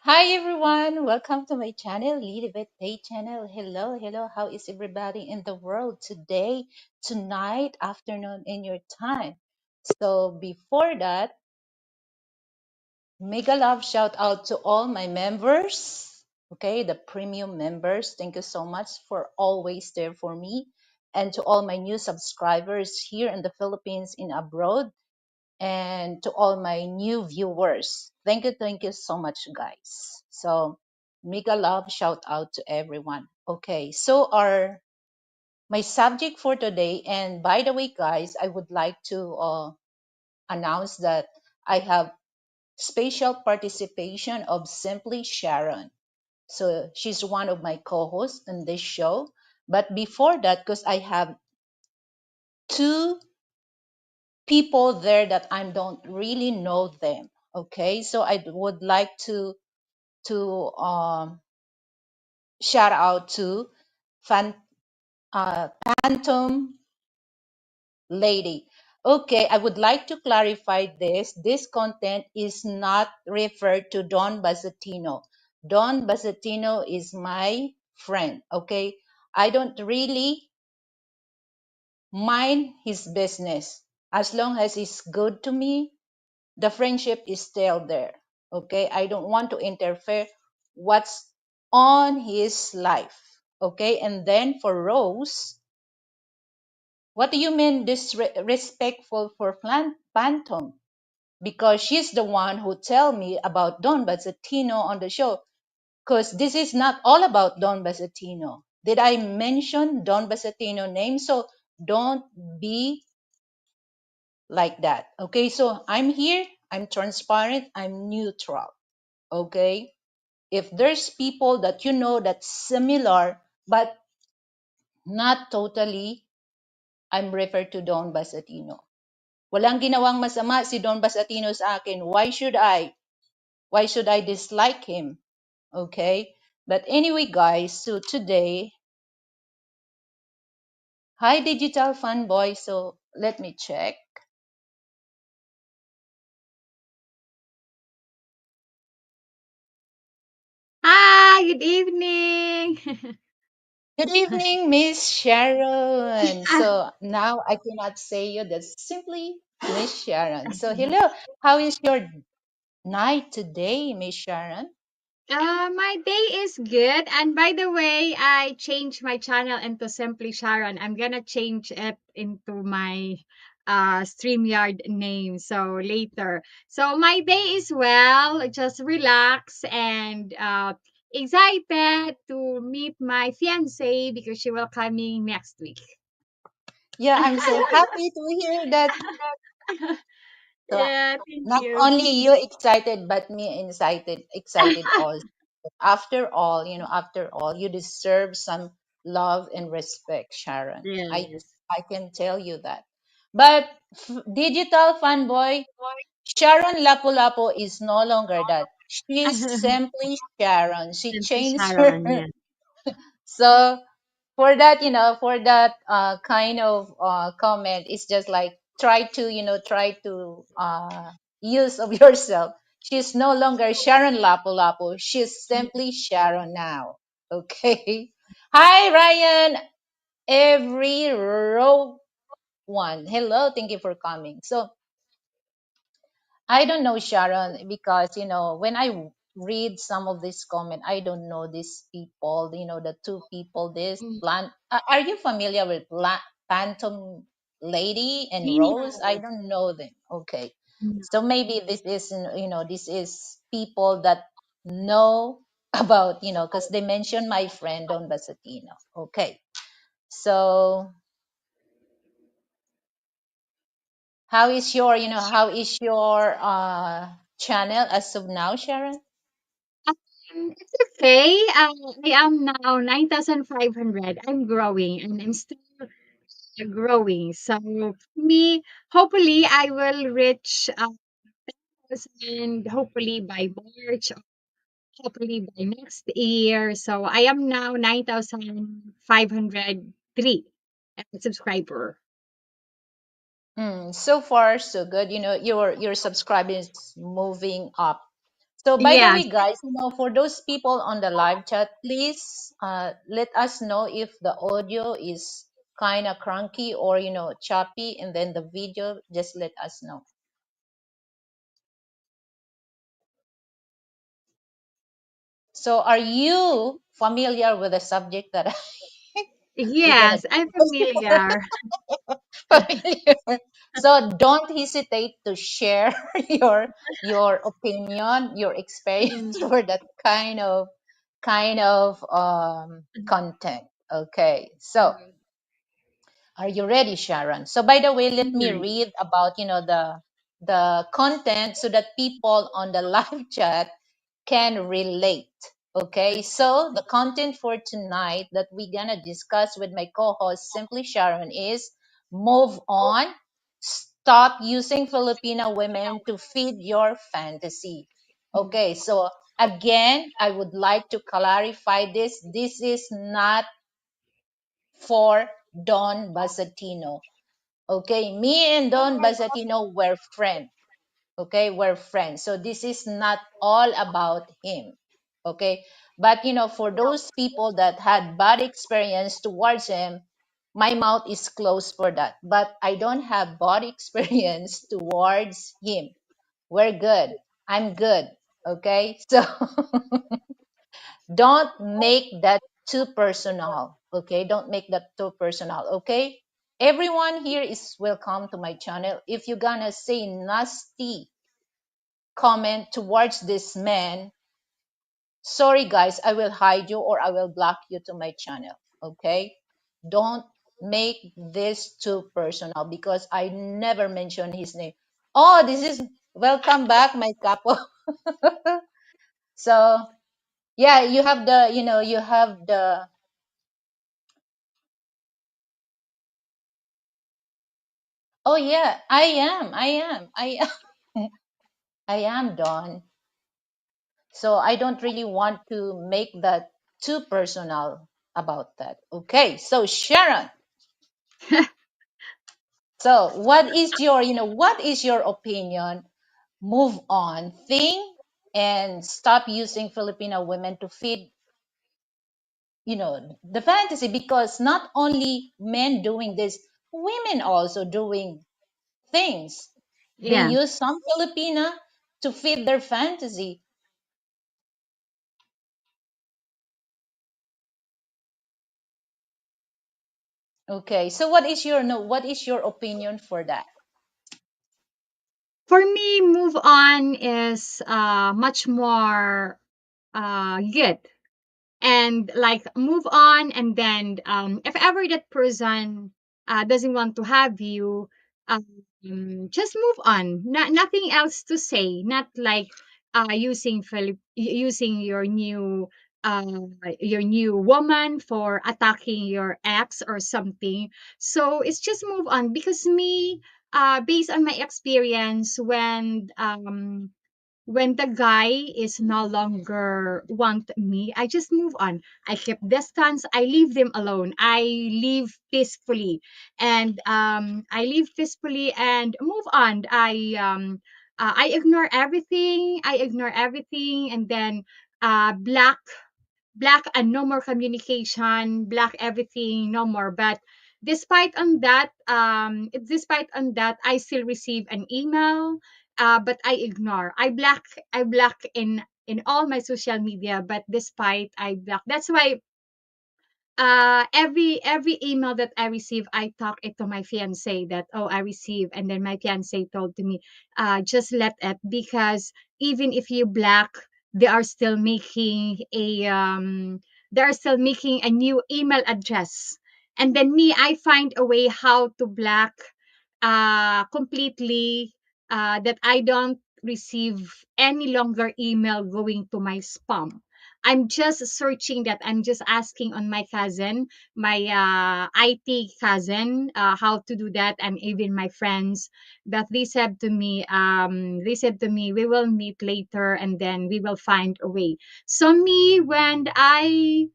Hi everyone, welcome to my channel, Liliveth Tate Channel. Hello, hello. How is everybody in the world today, tonight, afternoon, in your time? So before that, mega love shout out to all my members. Okay, the premium members. Thank you so much for always there for me, and to all my new subscribers here in the Philippines, in abroad, and to all my new viewers. Thank you so much, guys. So, mega love shout out to everyone. Okay, so our my subject for today, and by the way, guys, I would like to announce that I have special participation of Simply Sharon. So she's one of my co-hosts in this show. But before that, because I have two people there that I don't really know them. Okay, so I would like to shout out to Fan, Phantom Lady. Okay, I would like to clarify this. This content is not referred to Don Bazzatino. Don Bazzatino is my friend. Okay, I don't really mind his business as long as he's good to me. The friendship is still there. Okay, I don't want to interfere what's on his life. Okay, and then for Rose, what do you mean disrespectful for Phantom? Because she's the one who tell me about Don Bazzatino on the show. Because this is not all about Don Bazzatino. Did I mention Don Bazzatino name? So don't be like that. Okay, so I'm here, I'm transparent, I'm neutral. Okay, if there's people that you know that's similar but not totally, I'm referred to Don Basatino. Walang ginawang masama si Don Basatino sa akin. Why should I dislike him? Okay, but anyway, guys, so today, hi digital fanboy. So let me check. Hi, good evening. Good evening, Miss Sharon. So now I cannot say you, that's simply Miss Sharon. So hello, how is your night today, Miss Sharon? My day is good. And by the way, I changed my channel into Simply Sharon. I'm gonna change it into my StreamYard name. So later. So my day is well, just relax and excited to meet my fiance because she will coming next week. Yeah, I'm so happy to hear that. So Yeah, thank not you. only you excited, but me excited also. After all, you deserve some love and respect, Sharon. I Yes. I can tell you that. But digital fanboy, Sharon Lapu-Lapu is no longer that. She's simply Sharon. She Simply changed her. Sharon, yeah. So for that kind of comment, it's just like try to use of yourself. She's no longer Sharon Lapu-Lapu. She's simply Sharon now. Okay. Hi, Ryan. Every row one. Hello. Thank you for coming. So I don't know, Sharon, because when I read some of this comment, I don't know these people. The two people. This Mm. plant. Are you familiar with Phantom Lady and Rose? I Yeah. don't know them. Okay, No. so maybe this is people that know about because they mentioned my friend Don Basatino. Okay, so how is your channel as of now, Sharon? It's okay. I am now 9,500. I'm growing and I'm still growing. So me, hopefully I will reach and hopefully by March, or hopefully by next year. So I am now 9,503 subscriber. So far, so good. Your subscribers moving up. So, by the Yes. way, guys, for those people on the live chat, please let us know if the audio is kind of cranky or choppy, and then the video, just let us know. So, are you familiar with the subject that we're gonna Yes, I'm discuss? familiar. Familiar. So don't hesitate to share your opinion, your experience Mm. for that kind of content. Okay. So Mm. are you ready, Sharon? So by the way, let me Mm. read about the content so that people on the live chat can relate. Okay, so the content for tonight that we're gonna discuss with my co-host Simply Sharon is move on. Stop using Filipino women to feed your fantasy. Okay, so again, I would like to clarify this. This is not for Don Basatino. Okay, me and Don Basatino were friends. Okay, we're friends. So this is not all about him. Okay, but for those people that had bad experience towards him, my mouth is closed for that. But I don't have bad experience towards him. We're good. I'm good. Okay, so don't make that too personal. Okay, don't make that too personal. Okay, everyone here is welcome to my channel. If you're gonna say nasty comment towards this man, sorry guys, I will hide you or I will block you to my channel. Okay, don't make this too personal because I never mentioned his name. Oh, this is welcome back, my capo. So yeah, you have the. Oh yeah, I am. I am Dawn. So I don't really want to make that too personal about that. Okay, so Sharon, so what is your opinion? Move on thing and stop using Filipino women to feed, the fantasy, because not only men doing this, women also doing things. They Yeah. use some Filipina to feed their fantasy. Okay, so what is your opinion for that? For me, move on is much more good, and like move on, and then if ever that person doesn't want to have you, just move on. Nothing else to say, not like using uh, your new woman for attacking your ex or something. So it's just move on, because me, based on my experience, when the guy is no longer want me, I just move on. I keep distance. I leave them alone. I leave peacefully, and move on. I ignore everything. I ignore everything, and then block and no more communication, block everything, no more. But despite on that, I still receive an email, but I ignore. I block in all my social media, but despite I block. That's why every email that I receive, I talk it to my fiance that, oh, I receive, and then my fiance told to me, just let it, because even if you block, they are still making a new email address. And then me, I find a way how to block completely, that I don't receive any longer email going to my spam. I'm just searching that. I'm just asking on my cousin, my IT cousin, how to do that, and even my friends. That they said to me, we will meet later, and then we will find a way. So me, when I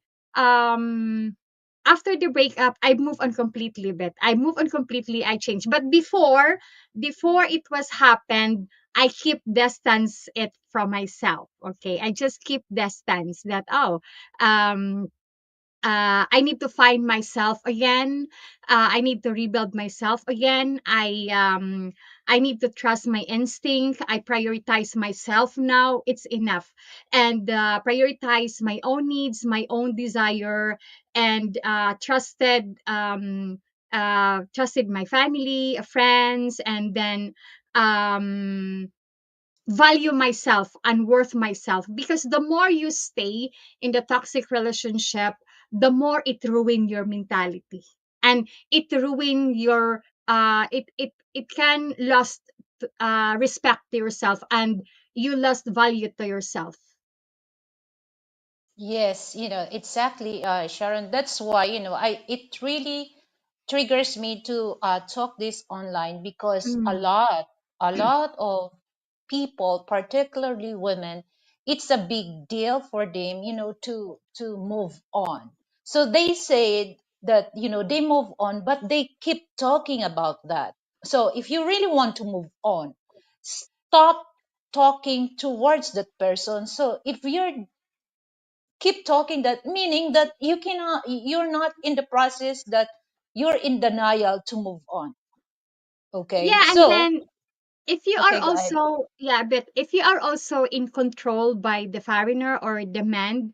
after the breakup, I move on completely. But I move on completely. I change. But before it was happened, I keep distance it from myself. Okay, I just keep distance that, oh, um I need to find myself again. I need to rebuild myself again. I need to trust my instinct. I prioritize myself now. It's enough, and prioritize my own needs, my own desire, and trusted my family, friends, and then value myself and worth myself, because the more you stay in the toxic relationship, the more it ruin your mentality, and it ruin your it can lost respect to yourself, and you lost value to yourself. Yes, exactly, Sharon. That's why, it really triggers me to talk this online, because Mm. a lot of people, particularly women, it's a big deal for them, to move on. So they say that, they move on, but they keep talking about that. So if you really want to move on, stop talking towards that person. So if you're keep talking, that meaning that you're not in the process, that you're in denial to move on. Okay, Yeah, and so then if you are okay, go ahead. also, yeah, but if you are also in control by the foreigner or the man,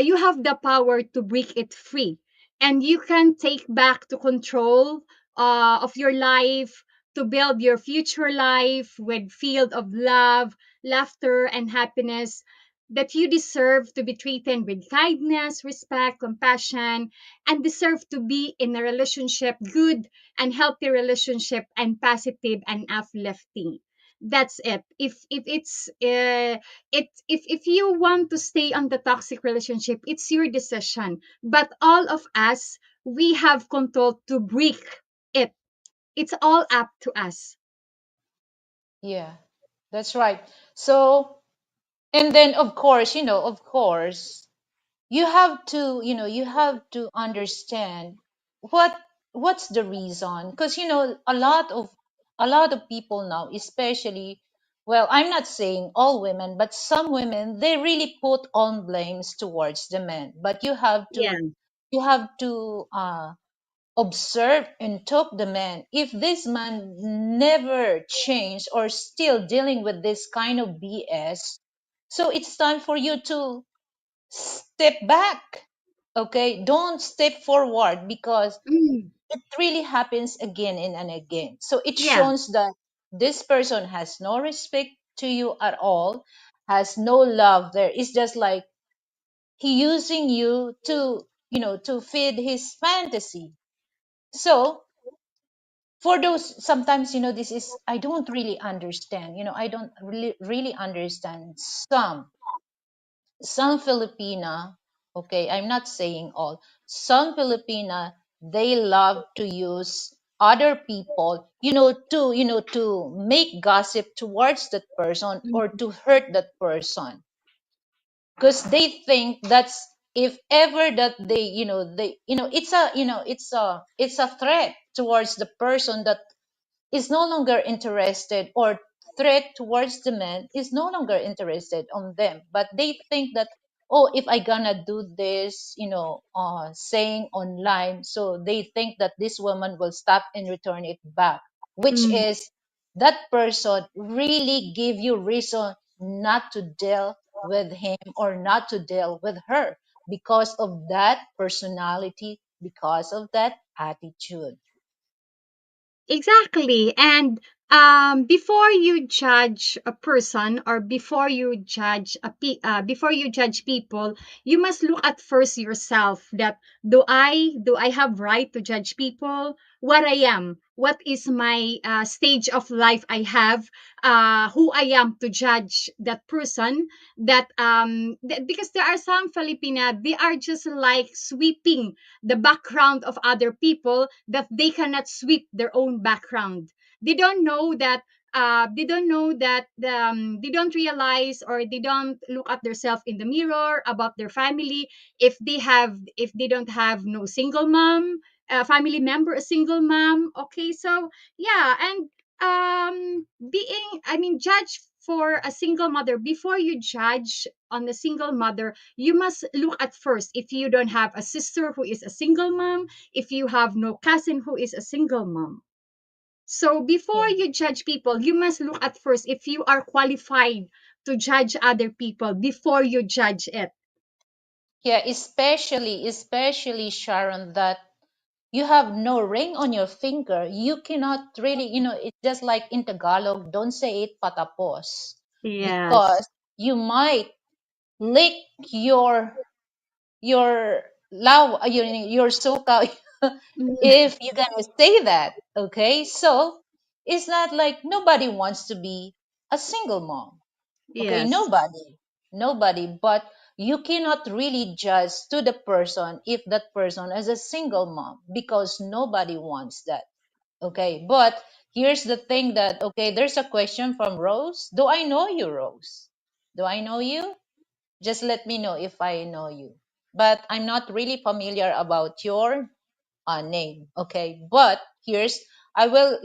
you have the power to break it free, and you can take back to control of your life, to build your future life with field of love, laughter, and happiness, that you deserve to be treated with kindness, respect, compassion, and deserve to be in a relationship, good and healthy relationship, and positive and uplifting. That's it. If it's it if you want to stay on the toxic relationship, it's your decision, but all of us, we have control to break it. It's all up to us. Yeah, that's right. So, and then of course, you have to understand what what's the reason, because a lot of people now, especially, well, I'm not saying all women, but some women, they really put on blames towards the men. But Yeah. you have to observe and talk the man. If this man never changed or still dealing with this kind of BS, so it's time for you to step back. Okay, don't step forward, because Mm, it really happens again and again. So it yeah. shows that this person has no respect to you at all, has no love there. It's just like he using you to, to feed his fantasy. So for those, sometimes, this is, I don't really understand, I don't really understand some Filipina, okay, I'm not saying all, some Filipina, they love to use other people, to make gossip towards that person, or Mm, to hurt that person, because they think that's, if ever that they, it's a, it's a threat towards the person that is no longer interested, or threat towards the man is no longer interested on them, but they think that, oh, if I gonna do this, saying online, so they think that this woman will stop and return it back, which mm. is, that person really give you reason not to deal with him or not to deal with her, because of that personality, because of that attitude. Exactly. And before you judge a person, or before you judge people, you must look at first yourself, that do I have right to judge people? What I am? What is my stage of life I have? Who I am to judge that person? Because there are some Filipina, they are just like sweeping the background of other people, that they cannot sweep their own background. They don't know that they don't realize, or they don't look at themselves in the mirror about their family, if they don't have no single mom, family member, a single mom. Okay, so yeah. And Being, I mean, judge for a single mother. Before you judge on the single mother, you must look at first if you don't have a sister who is a single mom, if you have no cousin who is a single mom. So Yeah. before you judge people, you must look at first if you are qualified to judge other people before you judge it. Yeah, especially Sharon, that you have no ring on your finger. You cannot really, it's just like in Tagalog, don't say it patapos, Yes. because you might lick your your suka Mm. if you're gonna say that. Okay, so it's not like nobody wants to be a single mom. Okay, Yes. nobody, but you cannot really judge to the person if that person is a single mom, because nobody wants that. Okay, but here's the thing that, okay, there's a question from Rose. Do I know you, Rose? Do I know you? Just let me know if I know you. But I'm not really familiar about your name. Okay, but here's, I will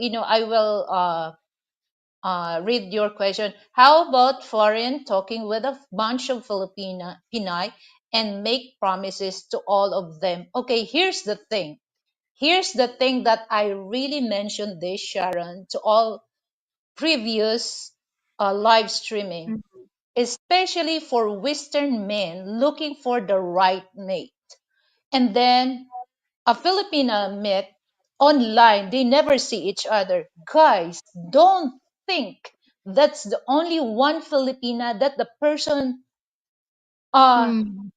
read your question. How about foreign talking with a bunch of Filipina Pinay and make promises to all of them? Okay, here's the thing. Here's the thing that I really mentioned this, Sharon, to all previous live streaming, Mhm. especially for Western men looking for the right mate. And then a Filipina met online, they never see each other. Guys, don't think that's the only one Filipina that the person uh Mm.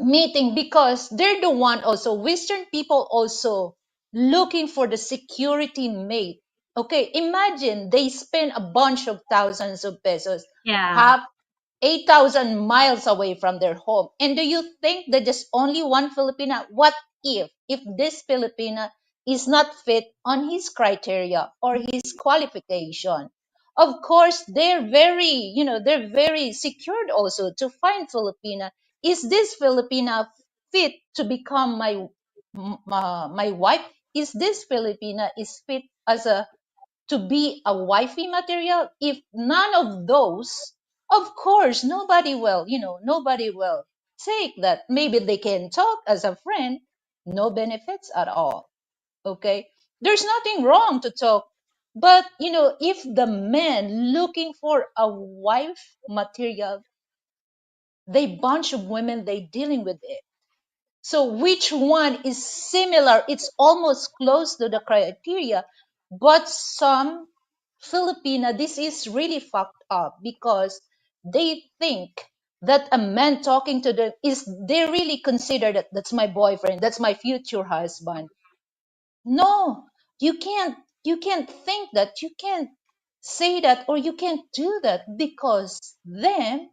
meeting, because they're the one also, Western people also looking for the security mate. Okay, imagine they spend a bunch of thousands of pesos, Yeah. have 8,000 miles away from their home. And do you think that just only one Filipina? What if this Filipina is not fit on his criteria or his qualification? Of course, they're very secured also to find Filipina. Is this Filipina fit to become my wife? Is this Filipina is fit as a to be a wifey material? If none of those, of course, nobody will take that. Maybe they can talk as a friend, no benefits at all. Okay. There's nothing wrong to talk. But, if the men looking for a wife material, they bunch of women, they dealing with it. So which one is similar? It's almost close to the criteria, but some Filipina, this is really fucked up because they think that a man talking to them is, they really consider that that's my boyfriend, that's my future husband. No, you can't think that, you can't say that, or you can't do that, because then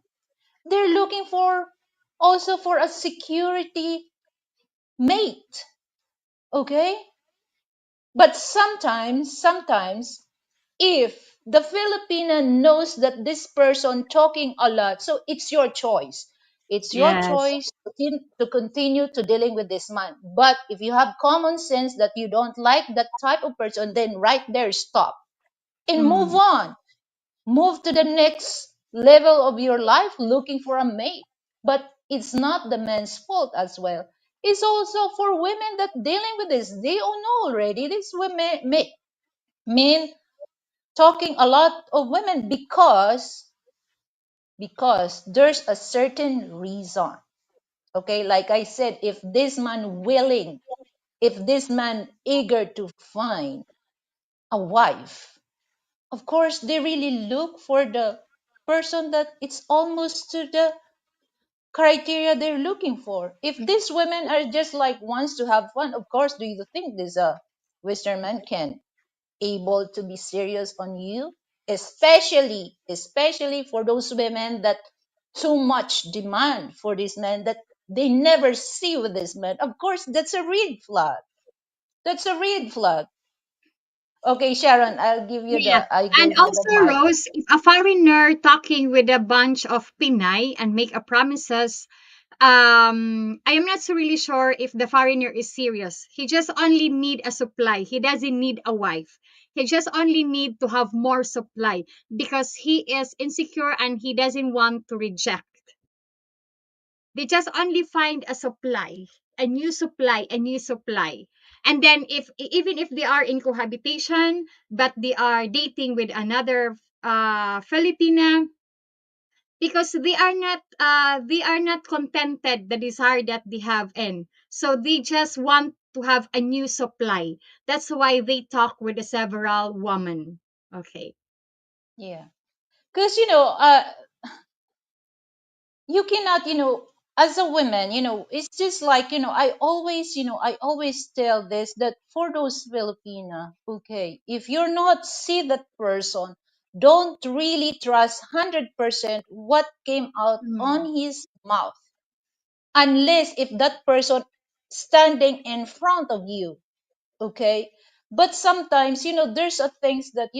they're looking for also for a security mate. Okay, but sometimes if the Filipina knows that this person talking a lot, so it's your choice, it's your Yes. choice to continue to dealing with this man. But if you have common sense that you don't like that type of person, then right there stop and move Mm. on, move to the next level of your life looking for a mate. But it's not the man's fault as well. It's also for women that dealing with this. They all know already. These women, men talking a lot of women because there's a certain reason. Okay, like I said, if this man willing, if this man eager to find a wife, of course they really look for the person that it's almost to the criteria they're looking for. If these women are just like wants to have fun, of course, do you think this Western man can able to be serious on you? Especially for those women that too much demand for this man that they never see with this man. Of course, that's a red flag. That's a red flag. Okay, Sharon, Yeah. I And gave you the also, mic. Rose, if a foreigner talking with a bunch of Pinay and make a promises, I am not so really sure if the foreigner is serious. He just only need a supply. He doesn't need a wife. He just only need to have more supply because he is insecure and he doesn't want to reject. They just only find a supply, a new supply, a new supply. And then if even if they are in cohabitation, but they are dating with another Filipina, because they are not contented the desire that they have in. So they just want to have a new supply. That's why they talk with the several women. Okay. Yeah. Because, you cannot, as a woman, it's just like, I always tell this, that for those Filipina, okay, if you're not see that person, don't really trust 100% what came out Mm, on his mouth, unless if that person standing in front of you, okay. But sometimes, there's a things that,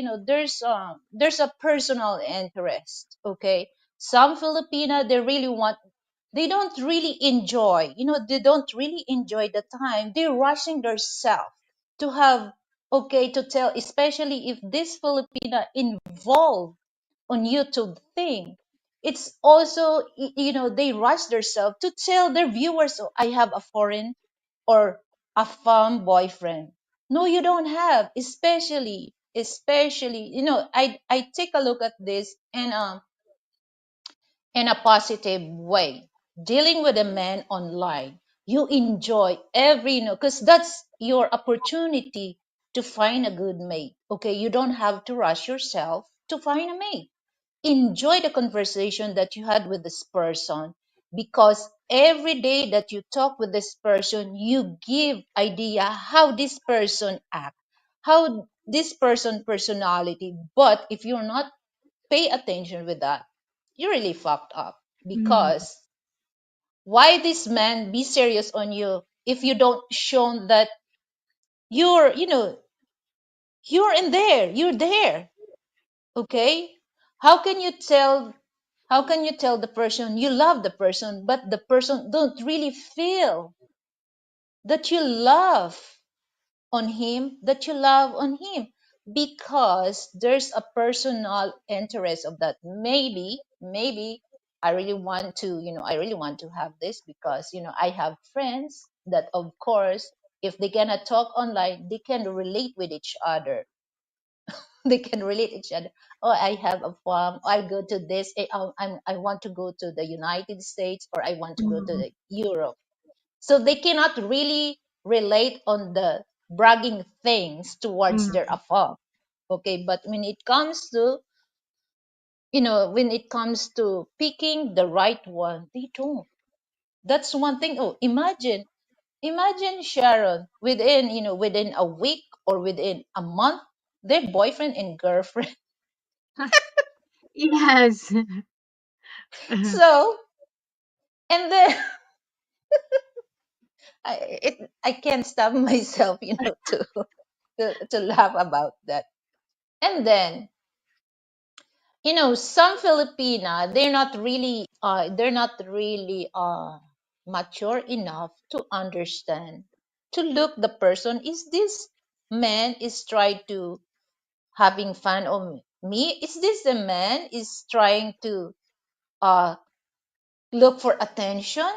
there's a personal interest, okay. Some Filipina, they don't really enjoy, they don't really enjoy the time, they're rushing themselves to have, okay, to tell, especially if this Filipina involved on YouTube thing. It's also, they rush themselves to tell their viewers, oh, I have a foreign or a farm boyfriend. No, you don't have, especially, I take a look at this in a positive way. Dealing with a man online, you enjoy every, because that's your opportunity to find a good mate. Okay, you don't have to rush yourself to find a mate. Enjoy the conversation that you had with this person, because every day that you talk with this person, you give idea how this person act, how this person personality. But if you're not pay attention with that, you're really fucked up. mm, Because why this man be serious on you if you don't show that you're, you're there, okay. how can you tell how can you tell the person you love the person, but the person don't really feel that you love on him, because there's a personal interest of that. Maybe I really want to have this, because I have friends that, of course, if they gonna talk online, they can relate with each other. They can relate each other. Oh, I have a farm, I go to this, I want to go to the United States, or I want to go to mm, the Europe. So they cannot really relate on the bragging things towards their mm. farm. Okay, but when it comes to picking the right one, they don't. That's one thing. Oh, imagine Sharon, within a week or within a month, their boyfriend and girlfriend. Yes. So, and then I can't stop myself, to laugh about that. And then, some Filipina, they're not really mature enough to understand, to look the person, is this man is trying to having fun on me, is this the man is trying to uh look for attention,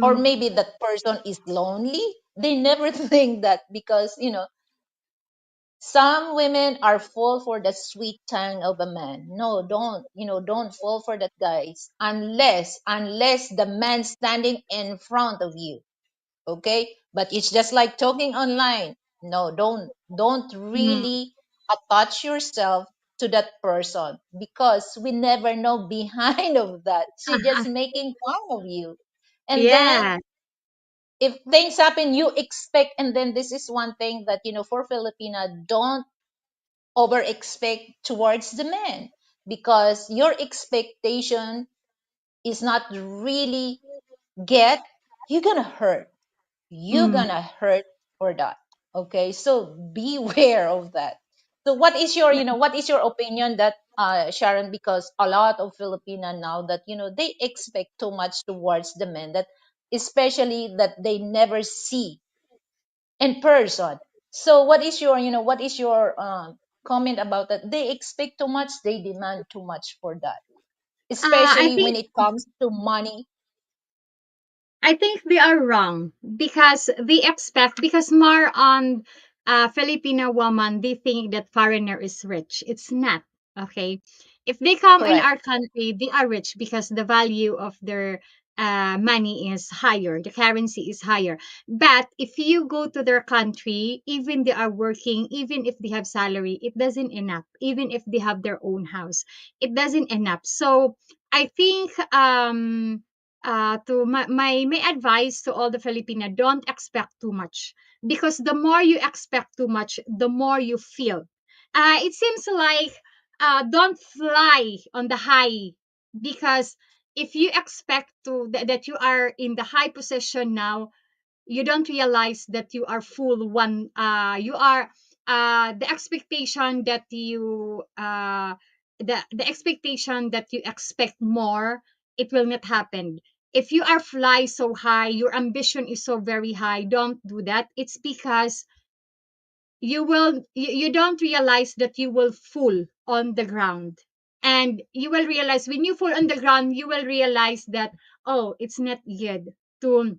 or Mm, maybe that person is lonely. They never think that, because some women are fall for the sweet tongue of a man. No, don't fall for that, guys, unless the man standing in front of you, okay. But it's just like talking online. No, don't mm. really attach yourself to that person, because we never know behind of that. She just making fun of you. And then Yeah. if things happen, you expect. And then this is one thing that, for Filipina, don't over expect towards the man, because your expectation is not really get, you're gonna hurt, you're Mm. gonna hurt for that, okay. So beware of that. So what is your opinion that, Sharon, because a lot of Filipina now that, they expect too much towards the men, that especially that they never see in person. So what is your comment about that. They expect too much, they demand too much for that, I especially when think it comes to money. I think they are wrong because they expect, because more on Filipino woman, they think that foreigner is rich. It's not. Okay. If they come in Correct. our country, they are rich because the value of their money is higher, the currency is higher. But if you go to their country, even they are working, even if they have salary, it doesn't enough. Even if they have their own house, it doesn't enough. So I think to my advice to all the Filipino, don't expect too much, because the more you expect too much, the more you feel. It seems like don't fly on the high, because if you expect that you are in the high position now, you don't realize that you are full one you are the expectation that you the expectation that you expect more, it will not happen. If you are fly so high, your ambition is so very high, don't do that. It's because you don't realize that you will fall on the ground, and you will realize when you fall on the ground, you will realize that, oh, it's not good to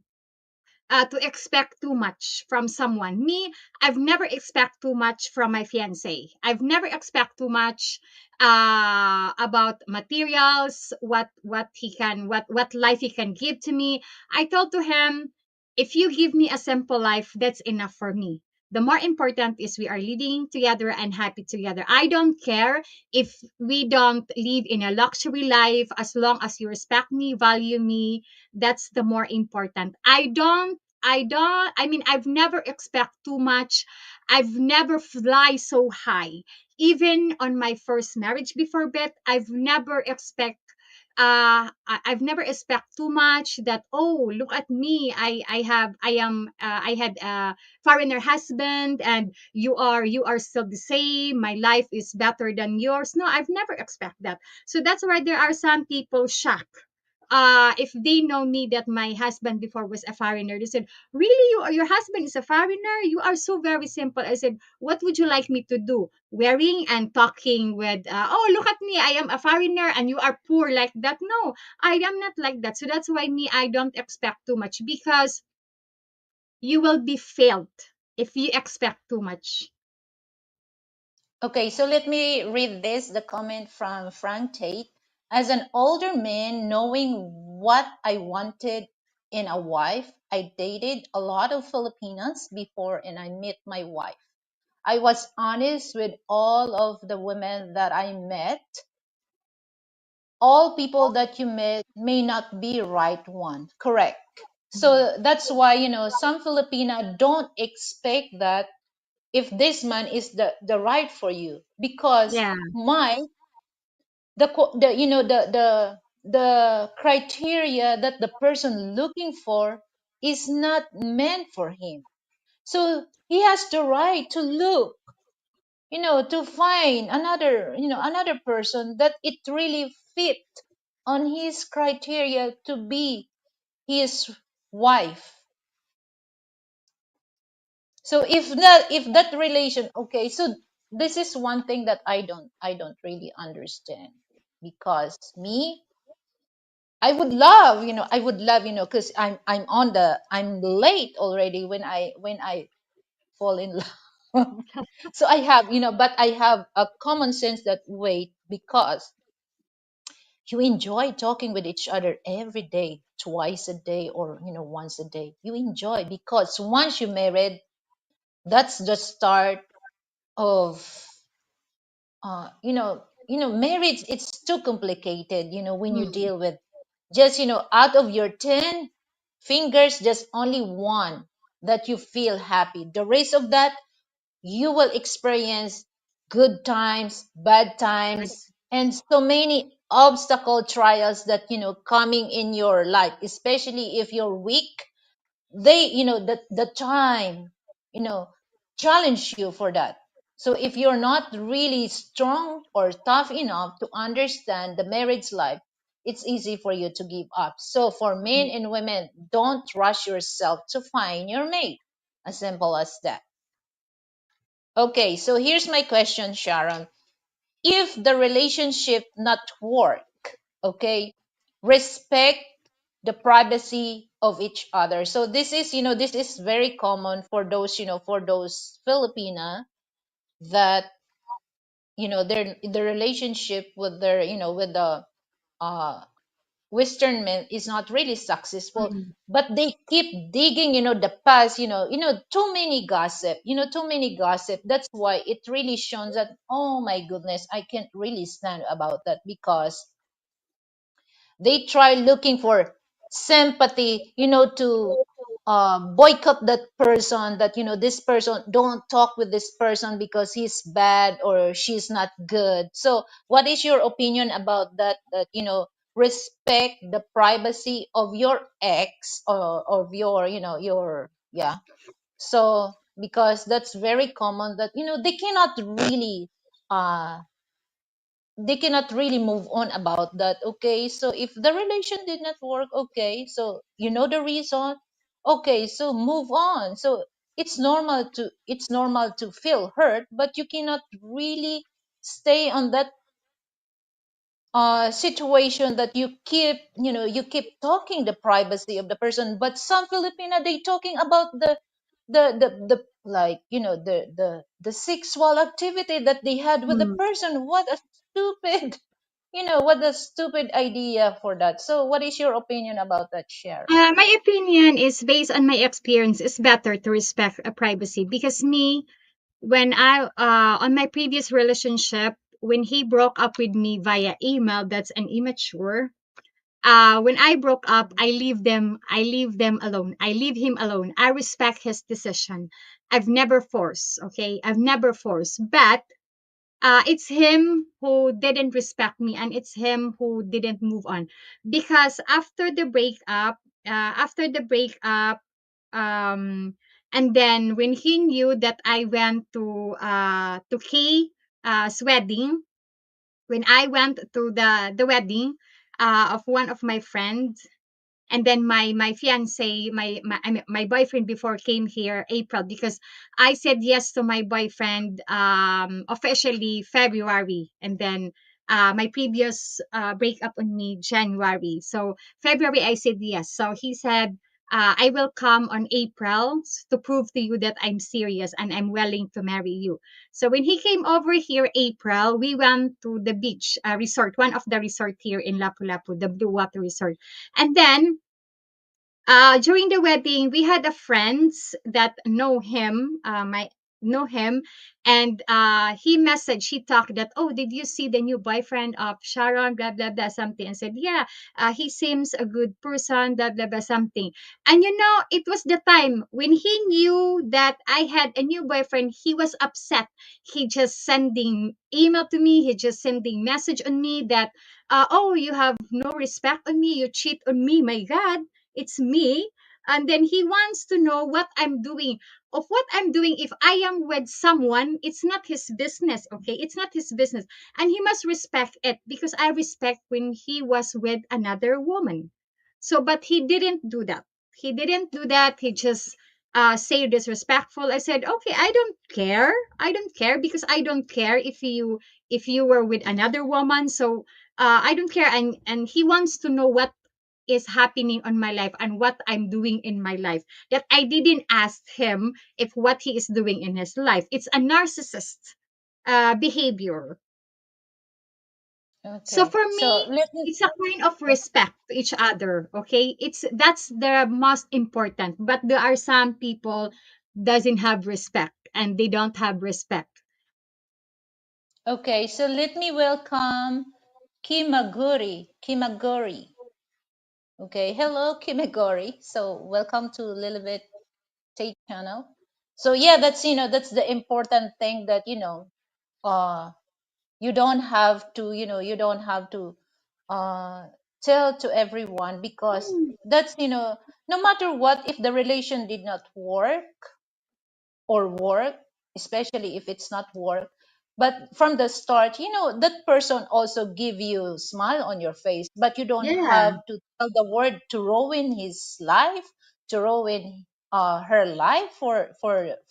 expect too much from someone. Me, I've never expect too much from my fiance. I've never expect too much about materials, what he can, what life he can give to me. I told to him, if you give me a simple life, that's enough for me. The more important is we are living together and happy together. I don't care if we don't live in a luxury life, as long as you respect me, value me. That's the more important. I mean, I've never expect too much. I've never fly so high. Even on my first marriage before Beth, I've never expect too much, that, oh, look at me, I had a foreigner husband, and you are still the same, my life is better than yours. No, I've never expect that. So that's why there are some people shocked if they know me, that my husband before was a foreigner. They said, really, your husband is a foreigner? You are so very simple. I said, what would you like me to do? Wearing and talking with, oh, look at me, I am a foreigner and you are poor like that? No, I am not like that. So that's why me, I don't expect too much, because you will be failed if you expect too much. Okay, so let me read this, the comment from Frank Tate. As an older man, knowing what I wanted in a wife, I dated a lot of Filipinas before and I met my wife. I was honest with all of the women that I met. All people that you met may not be right one. Correct. So that's why, some Filipina don't expect that if this man is the right for you, because Yeah. my the the criteria that the person looking for is not meant for him. So he has the right to look, to find another person that it really fit on his criteria to be his wife. So if that relation, okay, so this is one thing that I don't really understand, because me, I would love, because I'm late already when I fall in love. So I have, but I have a common sense that, wait, because you enjoy talking with each other every day, twice a day, or once a day. You enjoy, because once you married, that's the start of marriage. It's too complicated, when you Mm. deal with, just, out of your 10 fingers, just only one that you feel happy. The rest of that, you will experience good times, bad times, and so many obstacle trials that, coming in your life, especially if you're weak. They, the time, you know challenge you for that. So if you're not really strong or tough enough to understand the marriage life, it's easy for you to give up. So for men and women, don't rush yourself to find your mate, as simple as that. Okay, so here's my question, Sharon. If the relationship not work, okay, respect the privacy of each other. So this is, this is very common for those, for those Filipina that, their the relationship with their, with the uh Western men is not really successful, Mm. but they keep digging, the past, too many gossip, too many gossip. That's why it really shows that, oh my goodness, I can't really stand about that, because they try looking for sympathy, to boycott that person, that, this person, don't talk with this person because he's bad or she's not good. So what is your opinion about that, that, respect the privacy of your ex, or of your, your, yeah. So because that's very common that, uh they cannot really move on about that. Okay, so if the relation did not work, okay, so you know the reason, okay, so move on. So it's normal to feel hurt, but you cannot really stay on that situation, that you keep talking the privacy of the person. But some Filipina, they talking about the like, the sexual activity that they had with the Mm. person. What a stupid what a stupid idea for that. So what is your opinion about that, Sharon? My opinion is based on my experience. It's better to respect a privacy because me, when I on my previous relationship, when he broke up with me via email, that's an immature. When I broke up, I leave them alone. I leave him alone. I respect his decision. I've never forced, okay? I've never forced. But it's him who didn't respect me and it's him who didn't move on. Because after the breakup, and then when he knew that I went to Kay's wedding, when I went to the wedding of one of my friends, and then my fiance, my boyfriend before came here April, because I said yes to my boyfriend officially February, and then my previous breakup on me January. So February I said yes. So he said, I will come on April to prove to you that I'm serious and I'm willing to marry you. So when he came over here April, we went to the beach resort, one of the resort here in Lapu-Lapu, the Blue Water Resort. And then during the wedding, we had a friends that know him, and he messaged, he talked that, oh, did you see the new boyfriend of Sharon, blah blah blah something, and said, yeah, he seems a good person, blah blah blah something. And it was the time when he knew that I had a new boyfriend, he was upset. He just sending email to me, he just sending message on me that, oh, you have no respect on me, you cheat on me, my God, it's me. And then he wants to know what I'm doing. Of what I'm doing, if I am with someone, it's not his business, okay? It's not his business. And he must respect it because I respect when he was with another woman. So, but he didn't do that. He didn't do that. He just say disrespectful. I said, okay, I don't care. I don't care because I don't care if you were with another woman. So I don't care. And he wants to know what is happening on my life and what I'm doing in my life, that I didn't ask him if what he is doing in his life. It's a narcissist behavior. So Okay, for so me, let me it's a kind of respect to each other. Okay, that's the most important. But there are some people doesn't have respect and they don't have respect. okay, so let me welcome Kimaguri. Okay, hello, Kimaguri. So welcome to Liliveth Tate Channel. So yeah, that's the important thing, that uh you don't have to uh tell to everyone, because Mm. that's, no matter what, if the relation did not work, especially if it's not work, but from the start, that person also give you smile on your face, but you don't Yeah. have to tell the word to ruin his life, to ruin her life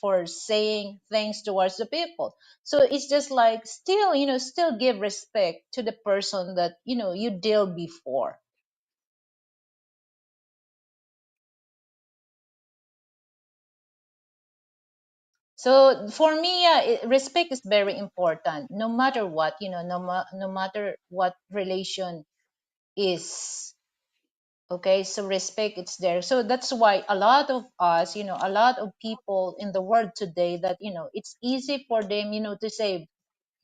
for saying things towards the people. So it's just like, still, still give respect to the person that you deal before. So for me, yeah, respect is very important, no matter what, no matter what relation is. Okay, so respect, it's there. So that's why a lot of us, a lot of people in the world today, that it's easy for them, to say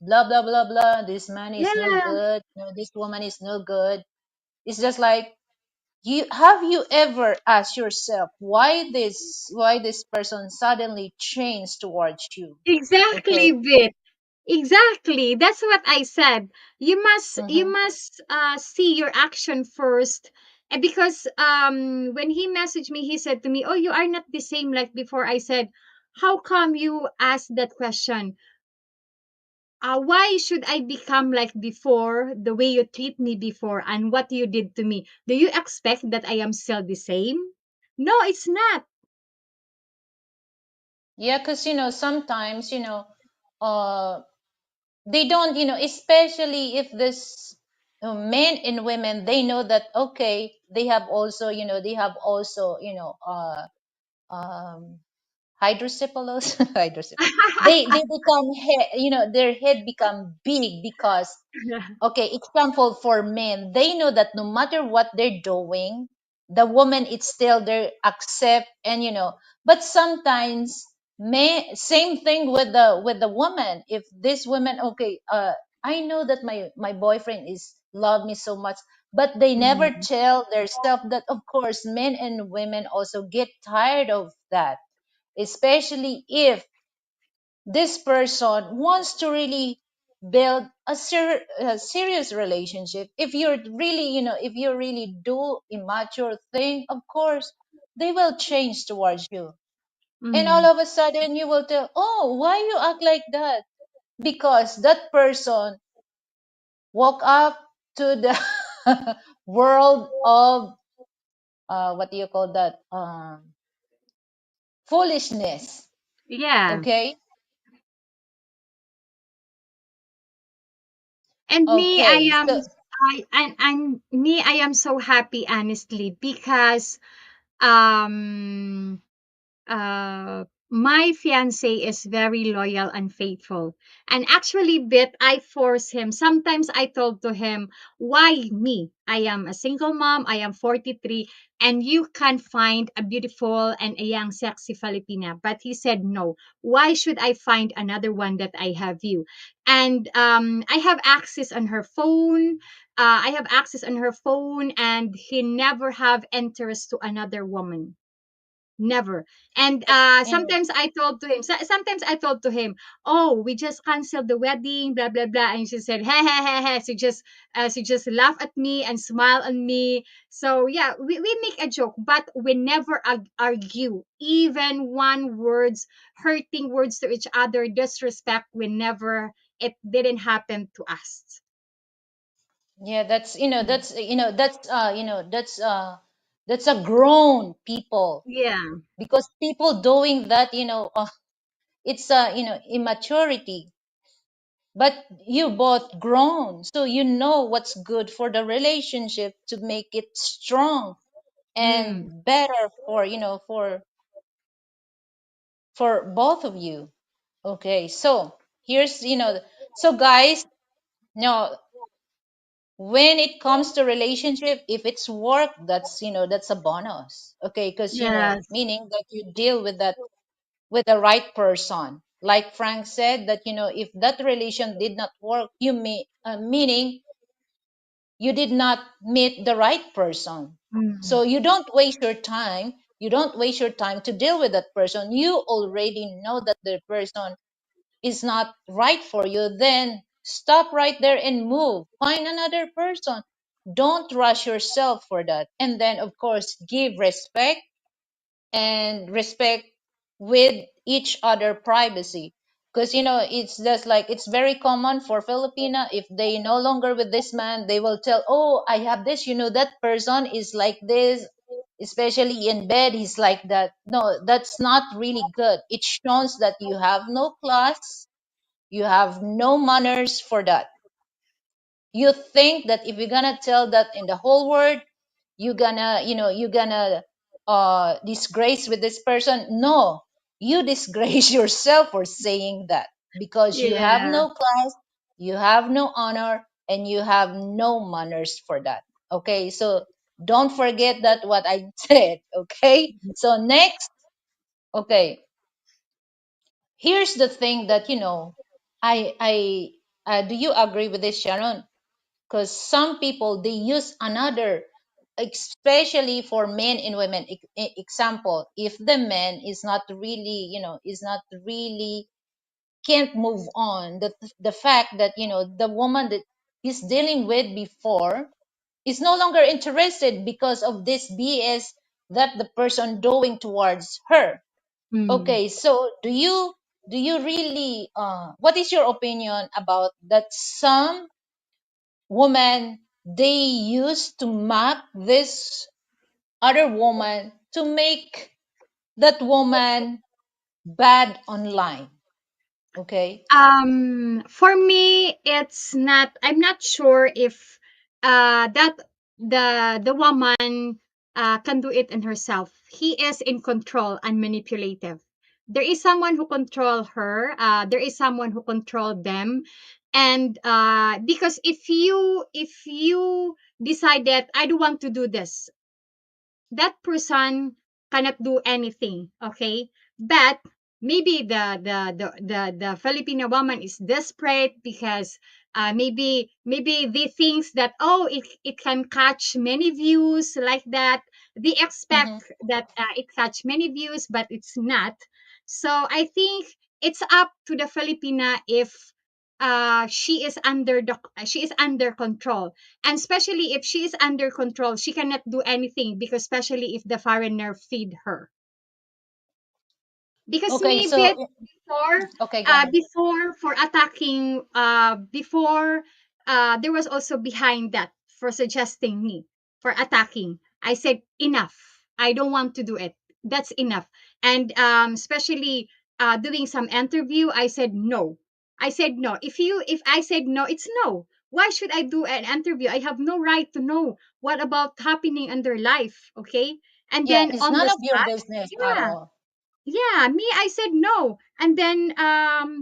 blah blah blah blah, this man is no Yeah, good, this woman is no good. It's just like, you ever asked yourself why this person suddenly changed towards you? exactly, Okay. Bit. Exactly. That's what I said. You Mm-hmm. must see your action first. And because when he messaged me, he said to me, "Oh, you are not the same like before." I said, "How come you asked that question? Why should I become like before, the way you treat me before and what you did to me? Do you expect that I am still the same? No, it's not." Yeah, because sometimes uh they don't, especially if this men and women, they know that, okay, they have also um hydrocephalus. Hydrocephalus, they become their head become big because, okay, example for men, they know that no matter what they're doing, the woman is still there, accept, and but sometimes, same thing with the woman. If this woman, okay, I know that my boyfriend is love me so much, but they never Mhm. tell their self that, of course, men and women also get tired of that, especially if this person wants to really build a serious relationship. If you're really, if you really do immature thing, of course they will change towards you, and all Mm. of a sudden you will tell, oh, why you act like that? Because that person woke up to the world of, what do you call that, foolishness. Yeah. Okay. And me, I Okay, so am I am so happy honestly because um my fiance is very loyal and faithful. And actually, Bit, I force him. Sometimes I told to him, "Why me? I am a single mom. I am 43, and you can find a beautiful and a young, sexy Filipina." But he said, "No. Why should I find another one that I have you?" And I have access on her phone. I have access on her phone, and he never have interest to another woman. Never. And and sometimes I told to him, "Oh, we just canceled the wedding, blah blah blah." And she said, "Hey, hey, hey, hey." She just laugh at me and smile on me. So yeah, we make a joke, but we never argue. Even one words, hurting words to each other, disrespect, we never, it didn't happen to us. yeah, that's a grown people, Yeah. because people doing that, it's a, immaturity. But you both grown, so you know what's good for the relationship to make it strong Mm. and better for, for both of you. Okay, so here's, so guys, now when it comes to relationship, if it's work, that's a bonus. Okay, because Yes. meaning that you deal with that, with the right person, like Frank said, that if that relation did not work, meaning you did not meet the right person. Mm. So you don't waste your time to deal with that person. You already know that the person is not right for you, then stop right there and move. Find another person. Don't rush yourself for that. And then, of course, give respect, and respect with each other privacy. Because, it's just like, it's very common for Filipina, if they no longer with this man, they will tell, oh, I have this, that person is like this, especially in bed, he's like that. No, that's not really good. It shows that you have no class, you have no manners for that. You think that if you're gonna tell that in the whole world, you're gonna disgrace with this person. No, you disgrace yourself for saying that, because you have Yeah. no class, you have no honor, and you have no manners for that. Okay, so don't forget that what I said. Okay, so next. Okay, here's the thing that I do you agree with this, Sharon? Because some people, they use another, especially for men and women. Example, if the man is not really, is not really, can't move on, the fact that the woman that he's dealing with before is no longer interested because of this BS that the person doing towards her. Mm. Okay, so do you really, what is your opinion about that? Some woman, they used to mock this other woman to make that woman bad online. Okay. For me, it's not. I'm not sure if that the woman can do it in herself. He is in control and manipulative. There is someone who control her. There is someone who control them, and because if you decide that I don't want to do this, that person cannot do anything, okay? But maybe the Filipino woman is desperate because maybe they thinks that, oh, it can catch many views like that. They expect Mm-hmm. that it catch many views, but it's not. So I think it's up to the Filipina if she is under control, and especially if she is under control, she cannot do anything, because especially if the foreigner feed her. Because Okay, me, so okay, go ahead. before for attacking, before there was also behind that for suggesting me for attacking. I said enough. I don't want to do it. That's enough. And especially doing some interview, I said no. I said no. If I said no, it's no. Why should I do an interview? I have no right to know what about happening in their life. Okay. And Yeah, then it's on the none of your spot, business at yeah, all. yeah, me, I said no. And then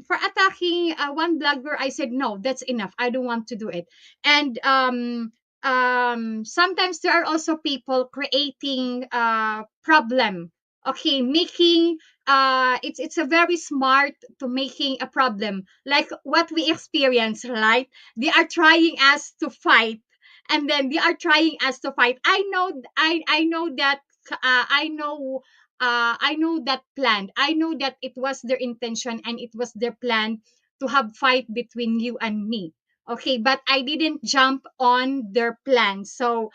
for attacking one blogger, I said no, that's enough. I don't want to do it. And sometimes there are also people creating problem. Okay, making it's a very smart to making a problem. Like what we experience, right? They are trying us to fight, and then they are trying us to fight. I know that I know that plan. I know that it was their intention and it was their plan to have fight between you and me. Okay, but I didn't jump on their plan. So,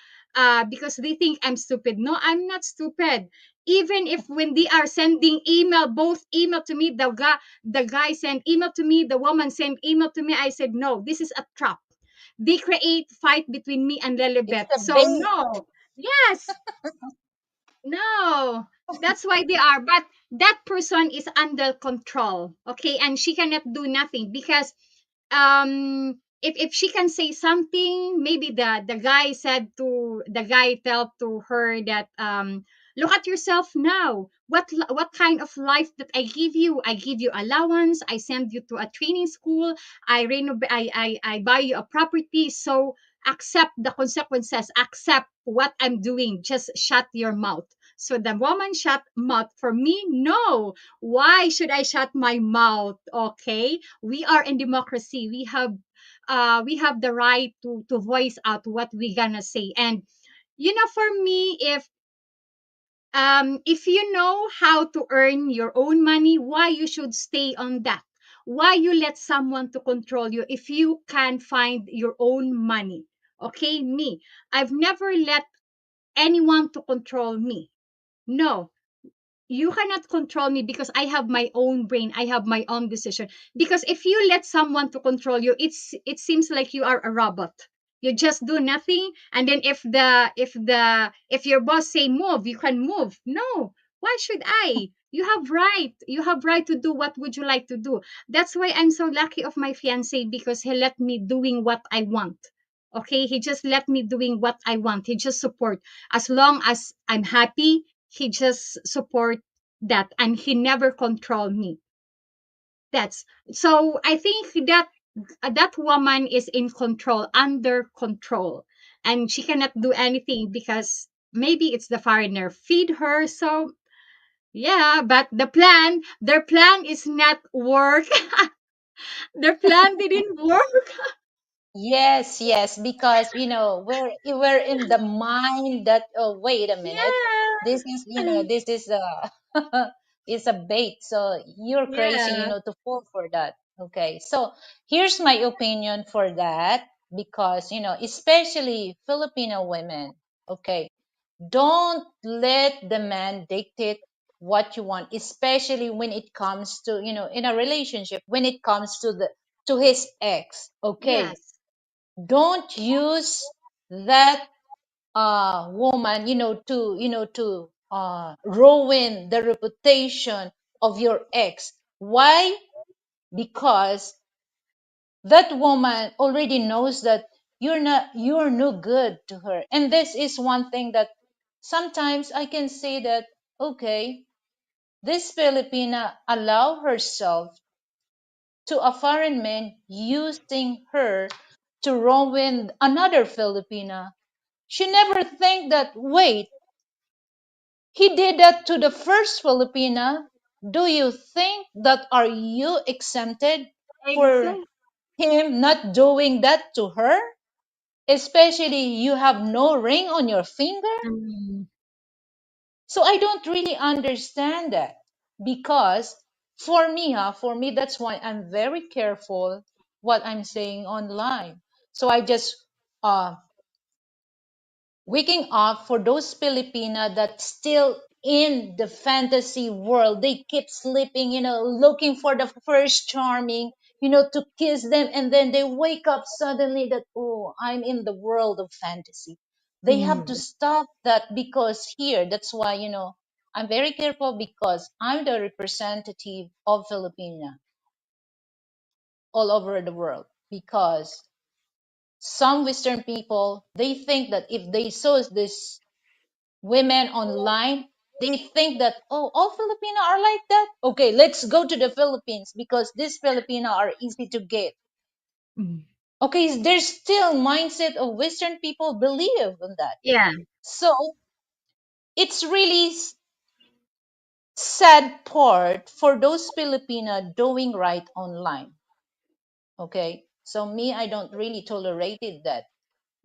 because they think I'm stupid. No, I'm not stupid. Even if when they are sending email, both email to me, the guy sent email to me, the woman sent email to me. I said no, this is a trap. They create fight between me and It's Lilibet. a So bait. no, yes, no, that's why they are. But that person is under control, okay, and she cannot do nothing because if she can say something, maybe the guy tell to her that look at yourself now. What kind of life that I give you? I give you allowance. I send you to a training school. I buy you a property. So accept the consequences. Accept what I'm doing. Just shut your mouth. So the woman shut mouth. For me, no. Why should I shut my mouth? Okay, we are in democracy. We have the right to voice out what we gonna say. And for me, if you know how to earn your own money, why you should stay on that? Why you let someone to control you if you can find your own money? Okay, me, I've never let anyone to control me. No, you cannot control me because I have my own brain. I have my own decision. Because if you let someone to control you, it seems like you are a robot. You just do nothing, and then if your boss say move, you can move. No, why should I? You have right to do what would you like to do. That's why I'm so lucky of my fiance, because he let me doing what I want. Okay, he just let me doing what I want. He just support, as long as I'm happy. He just support that, and he never control me. That's so I think that that woman is in control, under control, and she cannot do anything because maybe it's the foreigner feed her. So yeah, but their plan is not work. Their plan didn't work. Yes, yes, because we're in the mind that, oh, wait a minute, this is this is a is a bait, so you're crazy, Yeah. to fall for that. Okay, so here's my opinion for that, because especially Filipino women. Okay, don't let the man dictate what you want, especially when it comes to in a relationship, when it comes to the to his ex. Okay, Yes. don't use that woman to ruin the reputation of your ex. Why? Because that woman already knows that you're no good to her. And this is one thing that sometimes I can say that, okay, this Filipina allow herself to a foreign man using her to ruin another Filipina. She never think that, wait, he did that to the first Filipina. Do you think that are you exempted for Exactly. him not doing that to her? Especially you have no ring on your finger? Mm. So I don't really understand that, because for me, that's why I'm very careful what I'm saying online. So I just uh, waking up for those Filipina that still in the fantasy world. They keep sleeping, looking for the first charming, to kiss them, and then they wake up suddenly that, oh, I'm in the world of fantasy. They have to Mm. stop that, because here, that's why, I'm very careful, because I'm the representative of Filipina all over the world. Because some Western people, they think that if they saw this women online, they think that, oh, all Filipino are like that. Okay, let's go to the Philippines, because these Filipino are easy to get. Mm. Okay, there's still mindset of Western people believe in that. Yeah. So it's really sad part for those Filipino doing right online. Okay, so me, I don't really tolerated that,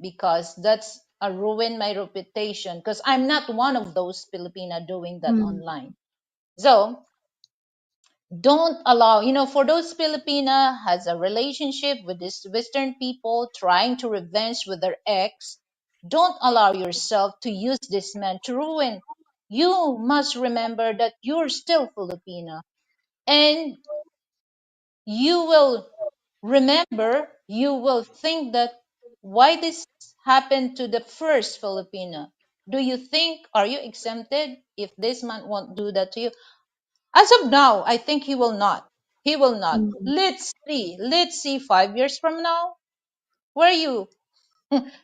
because that's a ruin my reputation, because I'm not one of those Filipina doing that Mm. online. So don't allow, for those Filipina has a relationship with this Western people trying to revenge with their ex, don't allow yourself to use this man to ruin. You must remember that you're still Filipina, and you will you will think that, why this happened to the first Filipina? Do you think, are you exempted if this man won't do that to you? As of now, I think he will not. He will not. Mm. Let's see. Let's see 5 years from now. Where are you?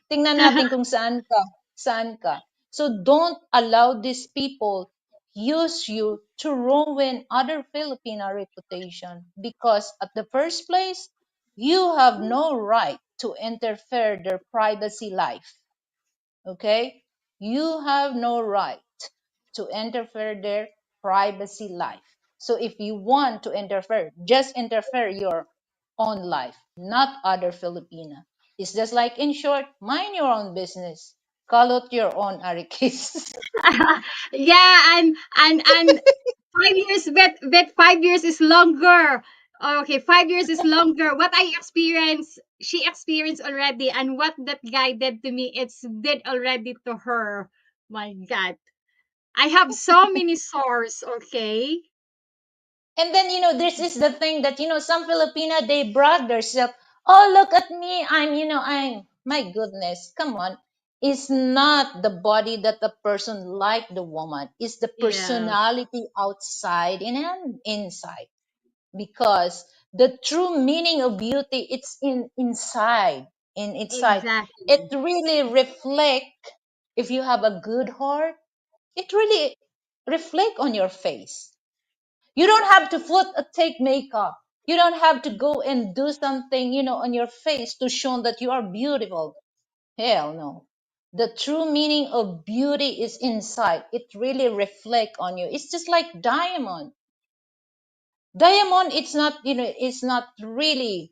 Tingnan natin kung saan ka. Saan ka. So don't allow these people use you to ruin other Filipino reputation, because at the first place, you have no right to interfere their privacy life. Okay? You have no right to interfere their privacy life. So if you want to interfere, just interfere your own life, not other Filipina. It's just like, in short, mind your own business. Call out your own Arikis. Yeah, and 5 years, but 5 years is longer. Okay, 5 years is longer. What I experienced, she experienced already, and what that guy did to me, it's did already to her. My God, I have so many sores. Okay. And then, this is the thing that, some Filipina, they brag themselves. Oh, look at me. I'm My goodness, come on. It's not the body that the person like the woman. It's the Yeah, personality outside and inside. Because the true meaning of beauty, it's inside. In inside. It exactly. really reflect, if you have a good heart, it really reflect on your face. You don't have to put a take makeup. You don't have to go and do something, on your face to show that you are beautiful. Hell no. The true meaning of beauty is inside. It really reflect on you. It's just like diamond. Diamond, it's not really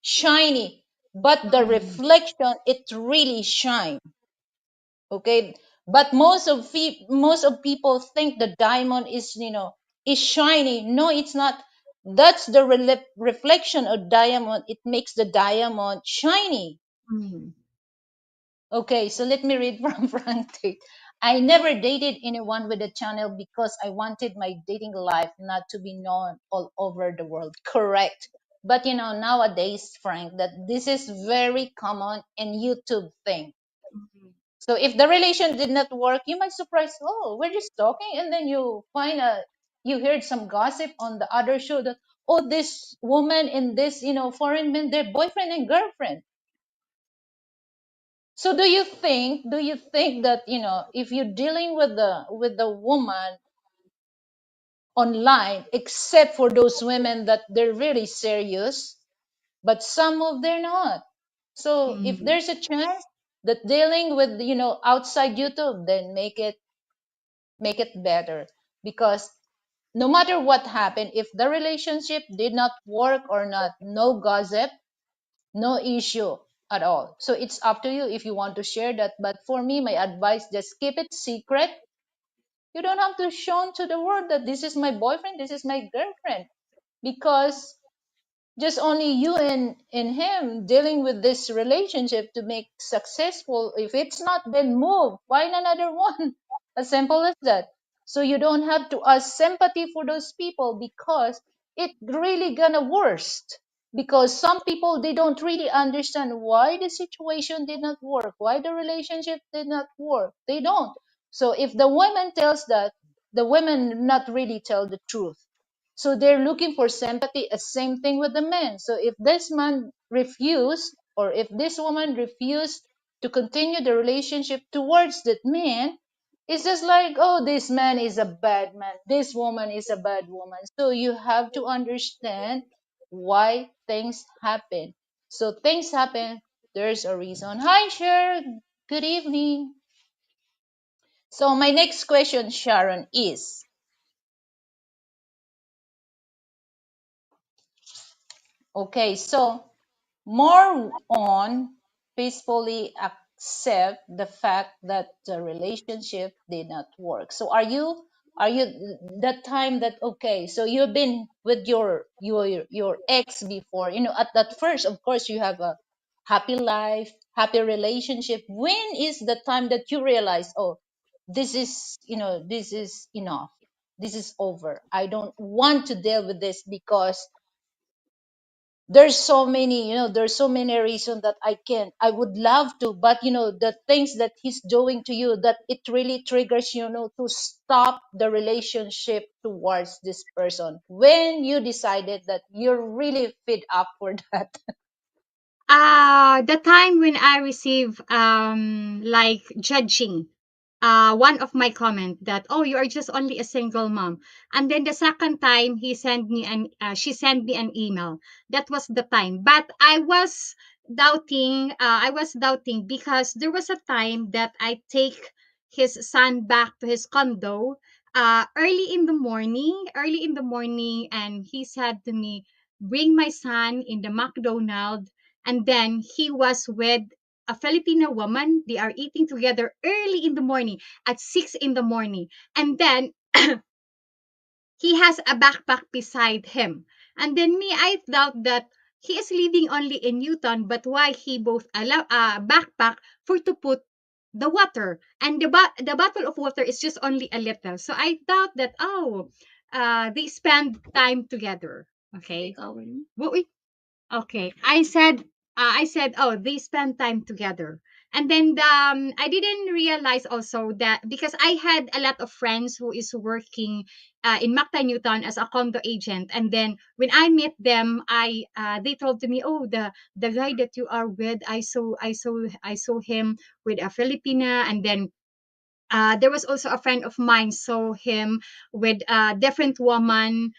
shiny, but the Mm, reflection, it really shine. Okay, but most of people think the diamond is shiny. No, it's not. That's the reflection of diamond. It makes the diamond shiny. mm, Okay, so let me read from Frank Tate. I never dated anyone with a channel because I wanted my dating life not to be known all over the world. Correct. But nowadays, Frank, that this is very common in YouTube thing. mm, So if the relation did not work, you might surprise, oh, we're just talking, and then you heard some gossip on the other show that, oh, this woman and this, foreign man, they're boyfriend and girlfriend. So do you think that, if you're dealing with the woman online, except for those women that they're really serious, but some of they're not. So if mm. there's a chance that dealing with, outside YouTube, then make it better, because no matter what happened, if the relationship did not work or not, no gossip, no issue at all. So it's up to you if you want to share that. But for me, my advice, just keep it secret. You don't have to show to the world that this is my boyfriend, this is my girlfriend, because just only you and him dealing with this relationship to make successful. If it's not, then move, find another one. As simple as that. So you don't have to ask sympathy for those people, because it really gonna worst. Because some people, they don't really understand why the situation did not work, why the relationship did not work. They don't. So if the woman tells that, the women not really tell the truth. So they're looking for sympathy. A same thing with the men. So if this man refused, or if this woman refused to continue the relationship towards that man, it's just like, oh, this man is a bad man, this woman is a bad woman. So you have to understand why things happen. So things happen, there's a reason. Hi, Cher. Good evening. So my next question, Sharon, is, okay, so more on peacefully accept the fact that the relationship did not work. So are you that time that, okay, so you've been with your ex before, at that first, of course, you have a happy life, happy relationship. When is the time that you realize, oh, this is enough, this is over, I don't want to deal with this, because there's so many reasons that I would love to, but the things that he's doing to you, that it really triggers to stop the relationship towards this person, when you decided that you're really fed up for that. The time when I receive like judging one of my comment that, oh, you are just only a single mom, and then the second time she sent me an email. That was the time, but I was doubting because there was a time that I take his son back to his condo early in the morning, and he said to me, bring my son in the McDonald's. And then he was with a Filipino woman. They are eating together early in the morning at 6 in the morning. And then he has a backpack beside him. And then me, I thought that he is living only in Newton, but why he both allow a backpack for to put the water, and the bottle of water is just only a little. So I thought that, oh, they spend time together. Okay. Well, okay. I said I said, oh, they spend time together. And then I didn't realize also that because I had a lot of friends who is working in Macta Newton as a condo agent, and then when I met them, I they told to me, oh, the guy that you are with, I saw him with a Filipina, and then there was also a friend of mine saw him with a different woman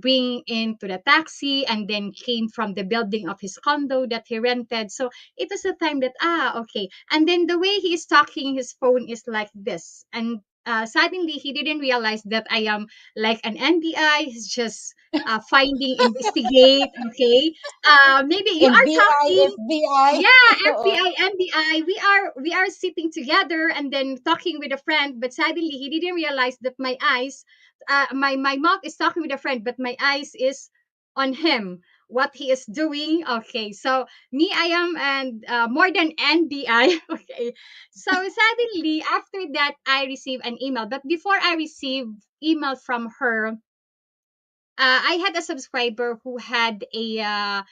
bring into the taxi and then came from the building of his condo that he rented. So it was the time that okay, and then the way he is talking his phone is like this, and suddenly he didn't realize that I am like an NBI. He's just finding investigate. Okay, maybe you are FBI, talking. FBI. Yeah, Oo. FBI, NBI. We are sitting together and then talking with a friend, but suddenly he didn't realize that my eyes, my mouth is talking with a friend, but my eyes is on him. What he is doing. Okay, so me, I am and more than NBI. Okay, so suddenly after that, I received an email. But before I received email from her, I had a subscriber who had a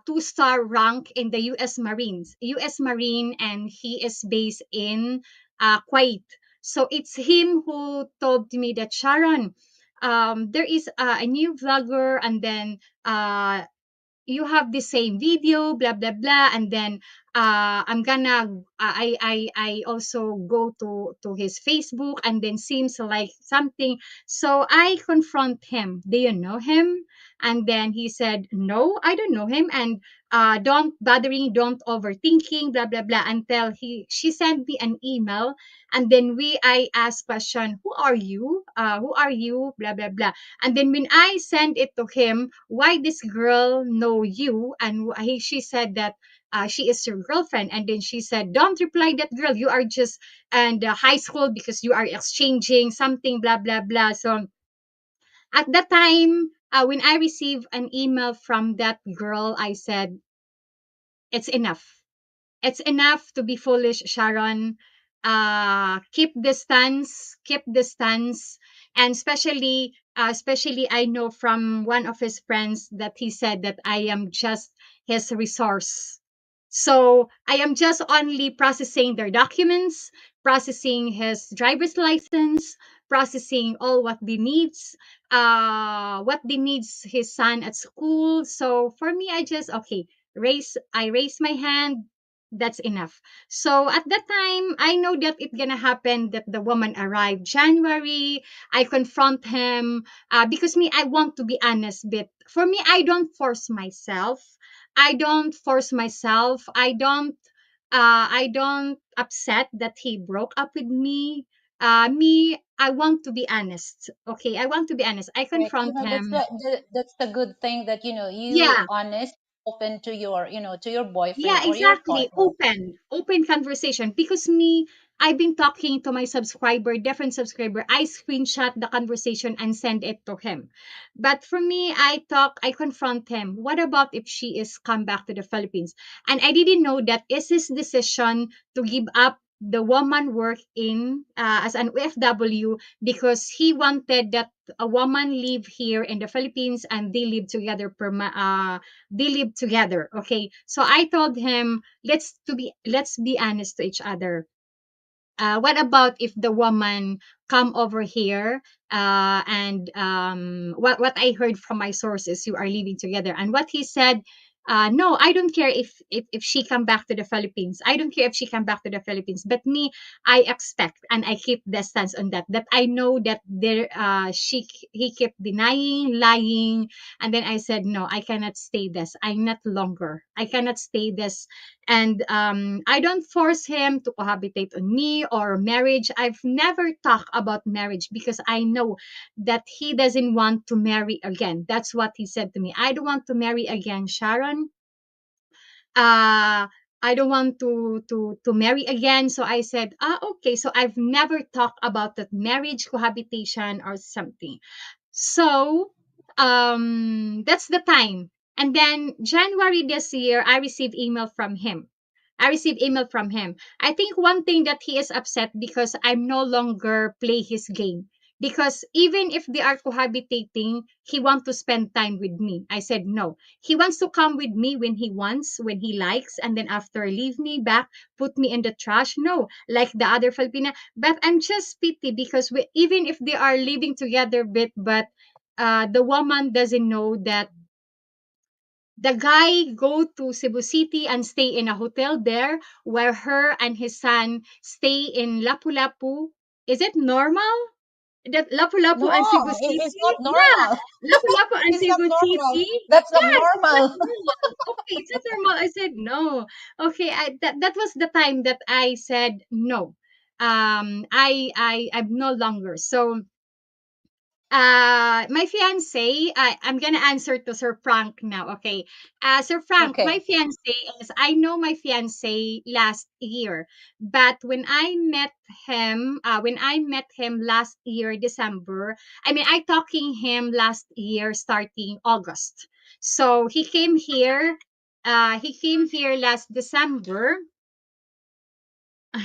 two-star rank in the U.S. Marines, U.S. Marine, and he is based in Kuwait. So it's him who told me that Sharon, there is a new vlogger, and then you have the same video, blah blah blah, and then I'm gonna I also go to his Facebook, and then seems like something. So I confront him. Do you know him? And then he said, no, I don't know him, and don't bothering, don't overthinking, blah blah blah, until she sent me an email, and then I asked question, who are you, blah blah blah. And then when I sent it to him, why this girl know you? And she said that she is your girlfriend. And then she said, don't reply that girl. You are just and high school because you are exchanging something, blah blah blah. So at that time, when I received an email from that girl, I said, it's enough. It's enough to be foolish, Sharon. Keep distance, keep distance. And especially I know from one of his friends that he said that I am just his resource. So I am just only processing their documents, processing his driver's license, processing all what they needs his son at school. So for me, I raise my hand. That's enough. So at that time, I know that it's gonna happen that the woman arrived January. I confront him because me, I want to be honest. But for me, I don't force myself. I don't force myself. I don't upset that he broke up with me. Me, I want to be honest. Okay, I want to be honest. I Right. confront That's him. that's the good thing that you Yeah, honest, open to your to your boyfriend yeah, or your exactly. partner. Open conversation. Because me, I've been talking to my subscriber, different subscriber. I screenshot the conversation and send it to him. But for me, I confront him. What about if she is come back to the Philippines? And I didn't know that is his decision to give up the woman work in as an OFW because he wanted that a woman live here in the Philippines and they live together they live together. Okay, so I told him let's be honest to each other. What about if the woman come over here and what I heard from my sources, you are living together, and what he said, no, I don't care if she come back to the Philippines. I don't care if she come back to the Philippines, but me, I expect and I keep distance on that. That I know that there he kept denying, lying, and then I said, no, I cannot stay this. I'm not longer. I cannot stay this, and I don't force him to cohabitate on me or marriage. I've never talked about marriage because I know that he doesn't want to marry again. That's what he said to me. I don't want to marry again, Sharon. uh I don't want to marry again. So I said, okay. So I've never talked about that marriage, cohabitation, or something. So that's the time. And then January this year, I received email from him. I received email from him. I think one thing that he is upset because I'm no longer play his game. because even if they are cohabitating, he wants to spend time with me. I said no. He wants to come with me when he wants, when he likes, and then after leave me back, put me in the trash. No, like the other Filipina. But I'm just pity because even if they are living together, but the woman doesn't know that the guy go to Cebu City and stay in a hotel there, where her and his son stay in Lapu-Lapu. Is it normal that Lapu-Lapu and No, Cebu it's City? not Yeah, normal. Lapu-Lapu and It's not Cebu normal. City. That's Yes, it's not abnormal. normal. Okay, it's not normal. I said no. Okay, that was the time that I said no. I'm no longer. So my fiance, I'm gonna answer to Sir Frank now. Okay. Sir Frank, my Okay. fiance is, I know my fiance last year, but when I met him last year December, I mean I talking him last year starting August. So he came here last December. He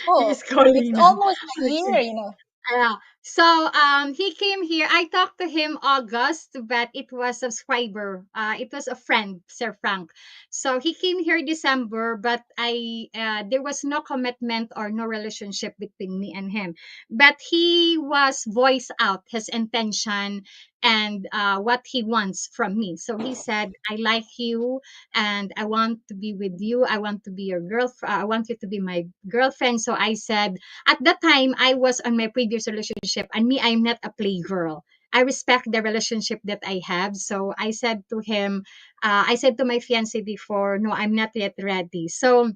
Oh, is it's calling now. almost a year, Okay. you know. Yeah. So he came here. I talked to him August, but it was a subscriber. It was a friend, Sir Frank. So he came here December, but I there was no commitment or no relationship between me and him. But he was voiced out his intention and what he wants from me. So he said, "I like you, and I want to be with you. I want to be your girlfriend. I want you to be my girlfriend." So I said, at that time I was on my previous relationship, and me, I'm not a playgirl. I respect the relationship that I have. So I said to him, I said to my fiance before, no, I'm not yet ready. So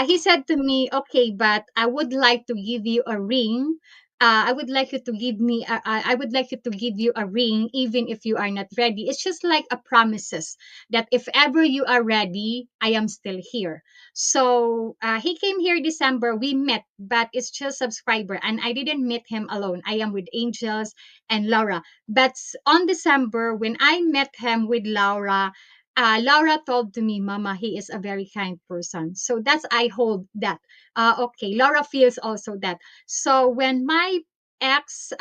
he said to me, "Okay, but I would like to give you a ring. I would like you to give me. I would like you to give you a ring, even if you are not ready. It's just like a promises that if ever you are ready, I am still here." So he came here December. We met, but it's just subscriber, and I didn't meet him alone. I am with Angels and Laura. But on December, when I met him with Laura, Laura told to me, "Mama, he is a very kind person." So that's, I hold that. Okay, Laura feels also that. So when my ex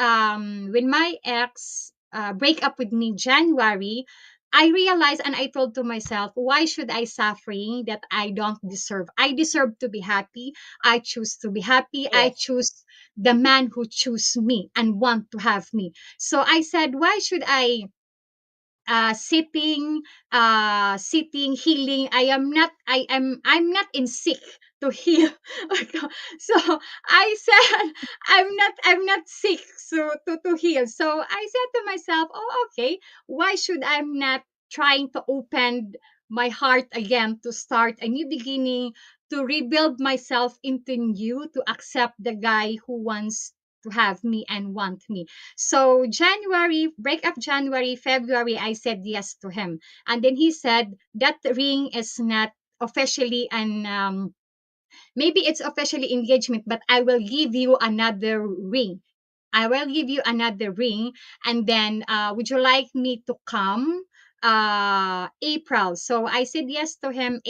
break up with me January, I realized and I told to myself, why should I suffering that I don't deserve? I deserve to be happy. I choose to be happy. I Yes. choose the man who choose me and want to have me. So I said, why should I sitting healing? I'm not in sick to heal. So I said, I'm not sick so to heal. So I said to myself, oh, okay, why should I'm not trying to open my heart again, to start a new beginning, to rebuild myself into new, to accept the guy who wants to have me and want me. So January, break up January, February, I said yes to him. And then he said that ring is not officially an maybe it's officially engagement, but I will give you another ring. I will give you another ring. And then would you like me to come April? So I said yes to him.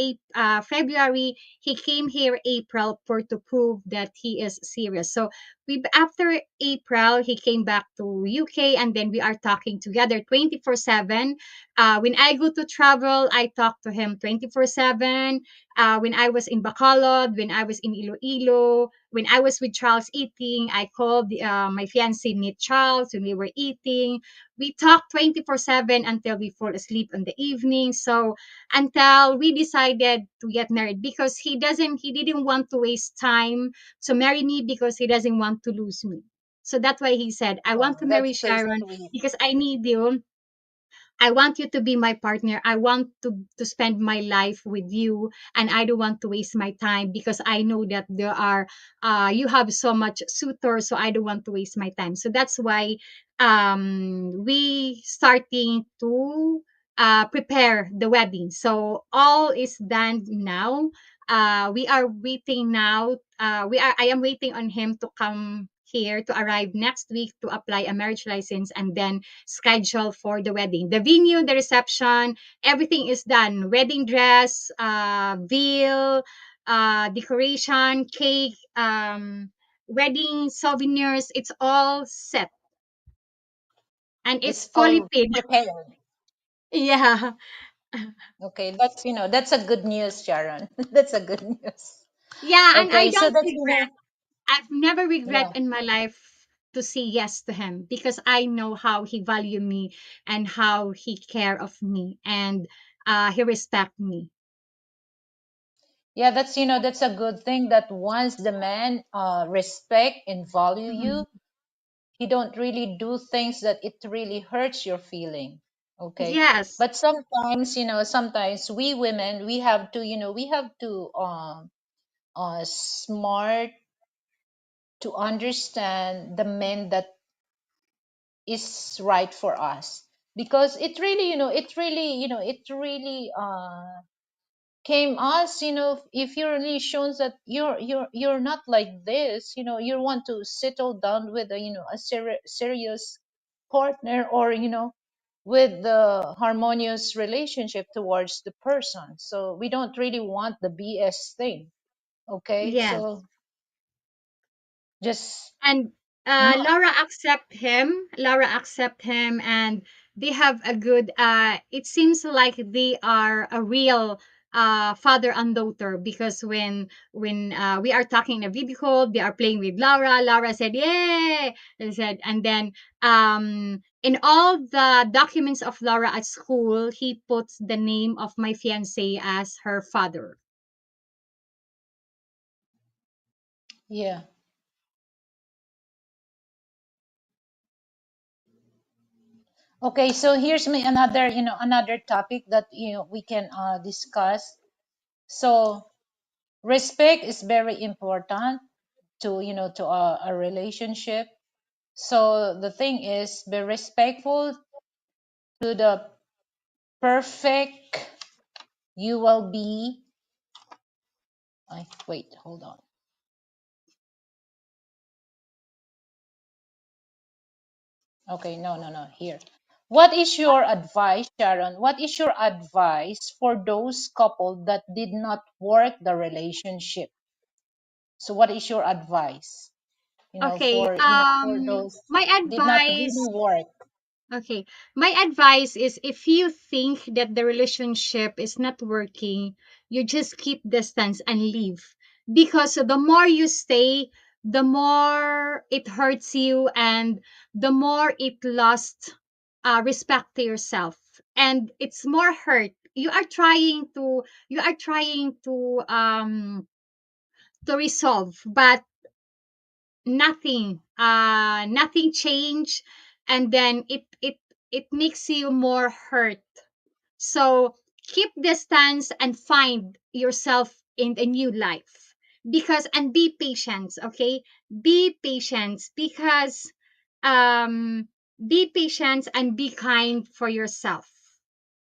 February, he came here April for to prove that he is serious. So we, after April, he came back to UK, and then we are talking together 24/7. When I go to travel, I talk to him 24/7. When I was in Bacolod, when I was in Iloilo, when I was with Charles eating, I called my fiance meet Charles when we were eating. We talked 24/7 until we fall asleep in the evening. So until we decided to get married, because he didn't want to waste time to marry me, because he doesn't want to lose me. So that's why he said, I want Oh, to marry that's so Sharon sweet. because I need you. I want you to be my partner. I want to spend my life with you, and I don't want to waste my time, because I know that there are you have so much suitors, so I don't want to waste my time. So that's why we starting to prepare the wedding. So all is done now. We are waiting now. I am waiting on him to come here, to arrive next week, to apply a marriage license, and then schedule for the wedding. The venue, the reception, everything is done. Wedding dress, veil, decoration, cake, wedding souvenirs, it's all set and it's It's fully all paid. prepared. Yeah. Okay, that's that's a good news, Sharon. That's a good news. Yeah, and I Okay, so don't that's regret. I've never regret yeah. in my life to say yes to him because I know how he value me and how he care of me and he respect me. Yeah, that's that's a good thing that once the man respect and value Mhm. you, he don't really do things that it really hurts your feeling. Okay, Yes, but sometimes sometimes we women, we have to we have to smart to understand the men that is right for us, because it really it really came us, if you really shows that you're not like this, you want to settle down with a a serious partner, or with the harmonious relationship towards the person, so we don't really want the BS thing. Okay, yes. so just And not Laura accept him and they have a good it seems like they are a real father and daughter because when we are talking in a video call, they are playing with Laura said yay, and said, and then in all the documents of Laura at school, he puts the name of my fiance as her father. yeah. Okay, so here's me another another topic that we can discuss. So respect is very important to to a relationship. So the thing is, be respectful to the perfect you will be. Wait, hold on. Okay, no, here. What is your advice, Sharon? What is your advice for those couple that did not work the relationship? So what is your advice? Okay, For for those my did not really advice. work. Okay. My advice is if you think that the relationship is not working, you just keep distance and leave. Because the more you stay, the more it hurts you and the more it lost respect to yourself. And it's more hurt. You are trying to resolve, but nothing changed, and then it makes you more hurt. So keep distance and find yourself in a new life, because and be patient. Okay, be patient because um be patient and be kind for yourself.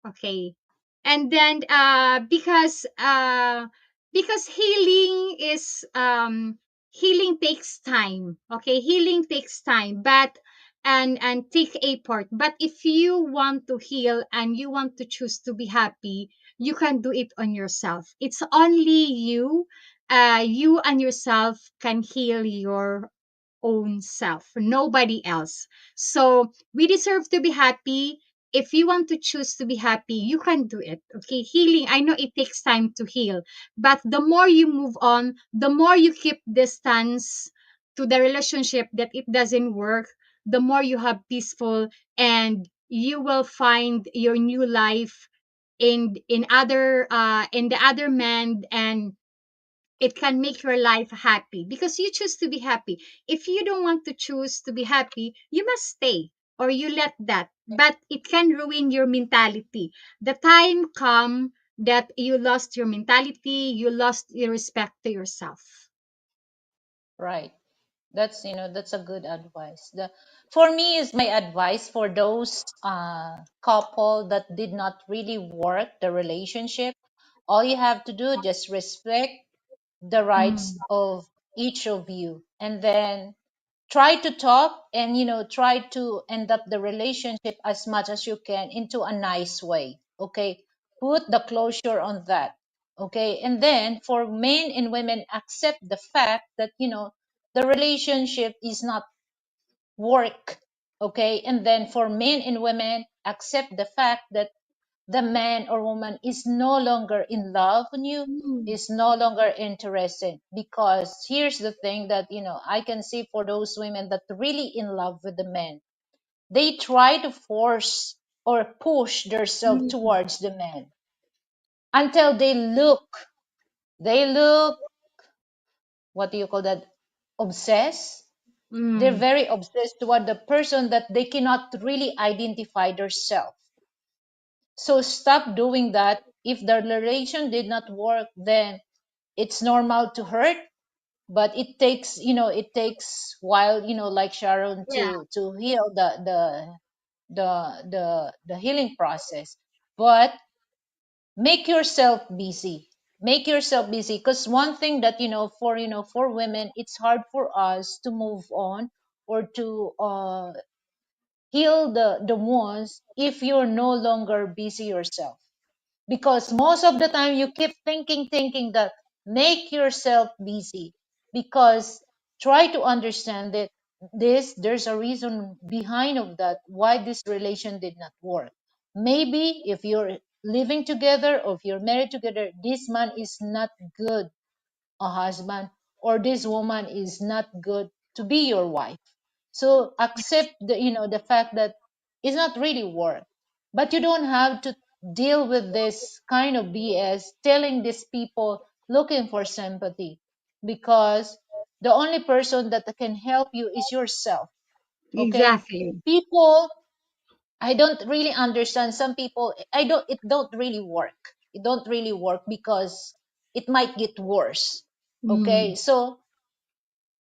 Okay. And then because healing takes time. Okay, healing takes time, but and take effort. But if you want to heal and you want to choose to be happy, you can do it on yourself. It's only you and yourself can heal your own self, nobody else. So we deserve to be happy. If you want to choose to be happy, you can do it. Okay, healing, I know it takes time to heal, but the more you move on, the more you keep distance to the relationship that it doesn't work, the more you have peaceful, and you will find your new life in the other man, and it can make your life happy because you choose to be happy. If you don't want to choose to be happy, you must stay or you let that. But it can ruin your mentality. The time come that you lost your mentality, you lost your respect to yourself. Right. That's that's a good advice. The For me is my advice for those couple that did not really work the relationship. All you have to do, just respect the rights Mm. of each of you, and then try to talk, and try to end up the relationship as much as you can into a nice way. Okay, put the closure on that. Okay, and then for men and women, accept the fact that the relationship is not work. Okay, and then for men and women, accept the fact that the man or woman is no longer in love with you, Mm. is no longer interested. Because here's the thing that I can see for those women that really in love with the man, they try to force or push themselves Mm. towards the man until they look, what do you call that, obsessed. They're Mm. very obsessed toward the person that they cannot really identify themselves. So stop doing that. If the relation did not work, then it's normal to hurt, but it takes while, like Sharon, Yeah. to heal the healing process. But make yourself busy. Make yourself busy, because one thing that for women, it's hard for us to move on or to heal the wounds if you're no longer busy yourself. Because most of the time you keep thinking that, make yourself busy. Because try to understand that there's a reason behind of that, why this relation did not work. Maybe if you're living together or if you're married together, this man is not good a husband, or this woman is not good to be your wife. So accept the fact that it's not really work. But you don't have to deal with this kind of BS, telling these people looking for sympathy, because the only person that can help you is yourself. Okay? Exactly. People, I don't really understand. Some people, it don't really work. It don't really work because it might get worse. Okay? Mm. So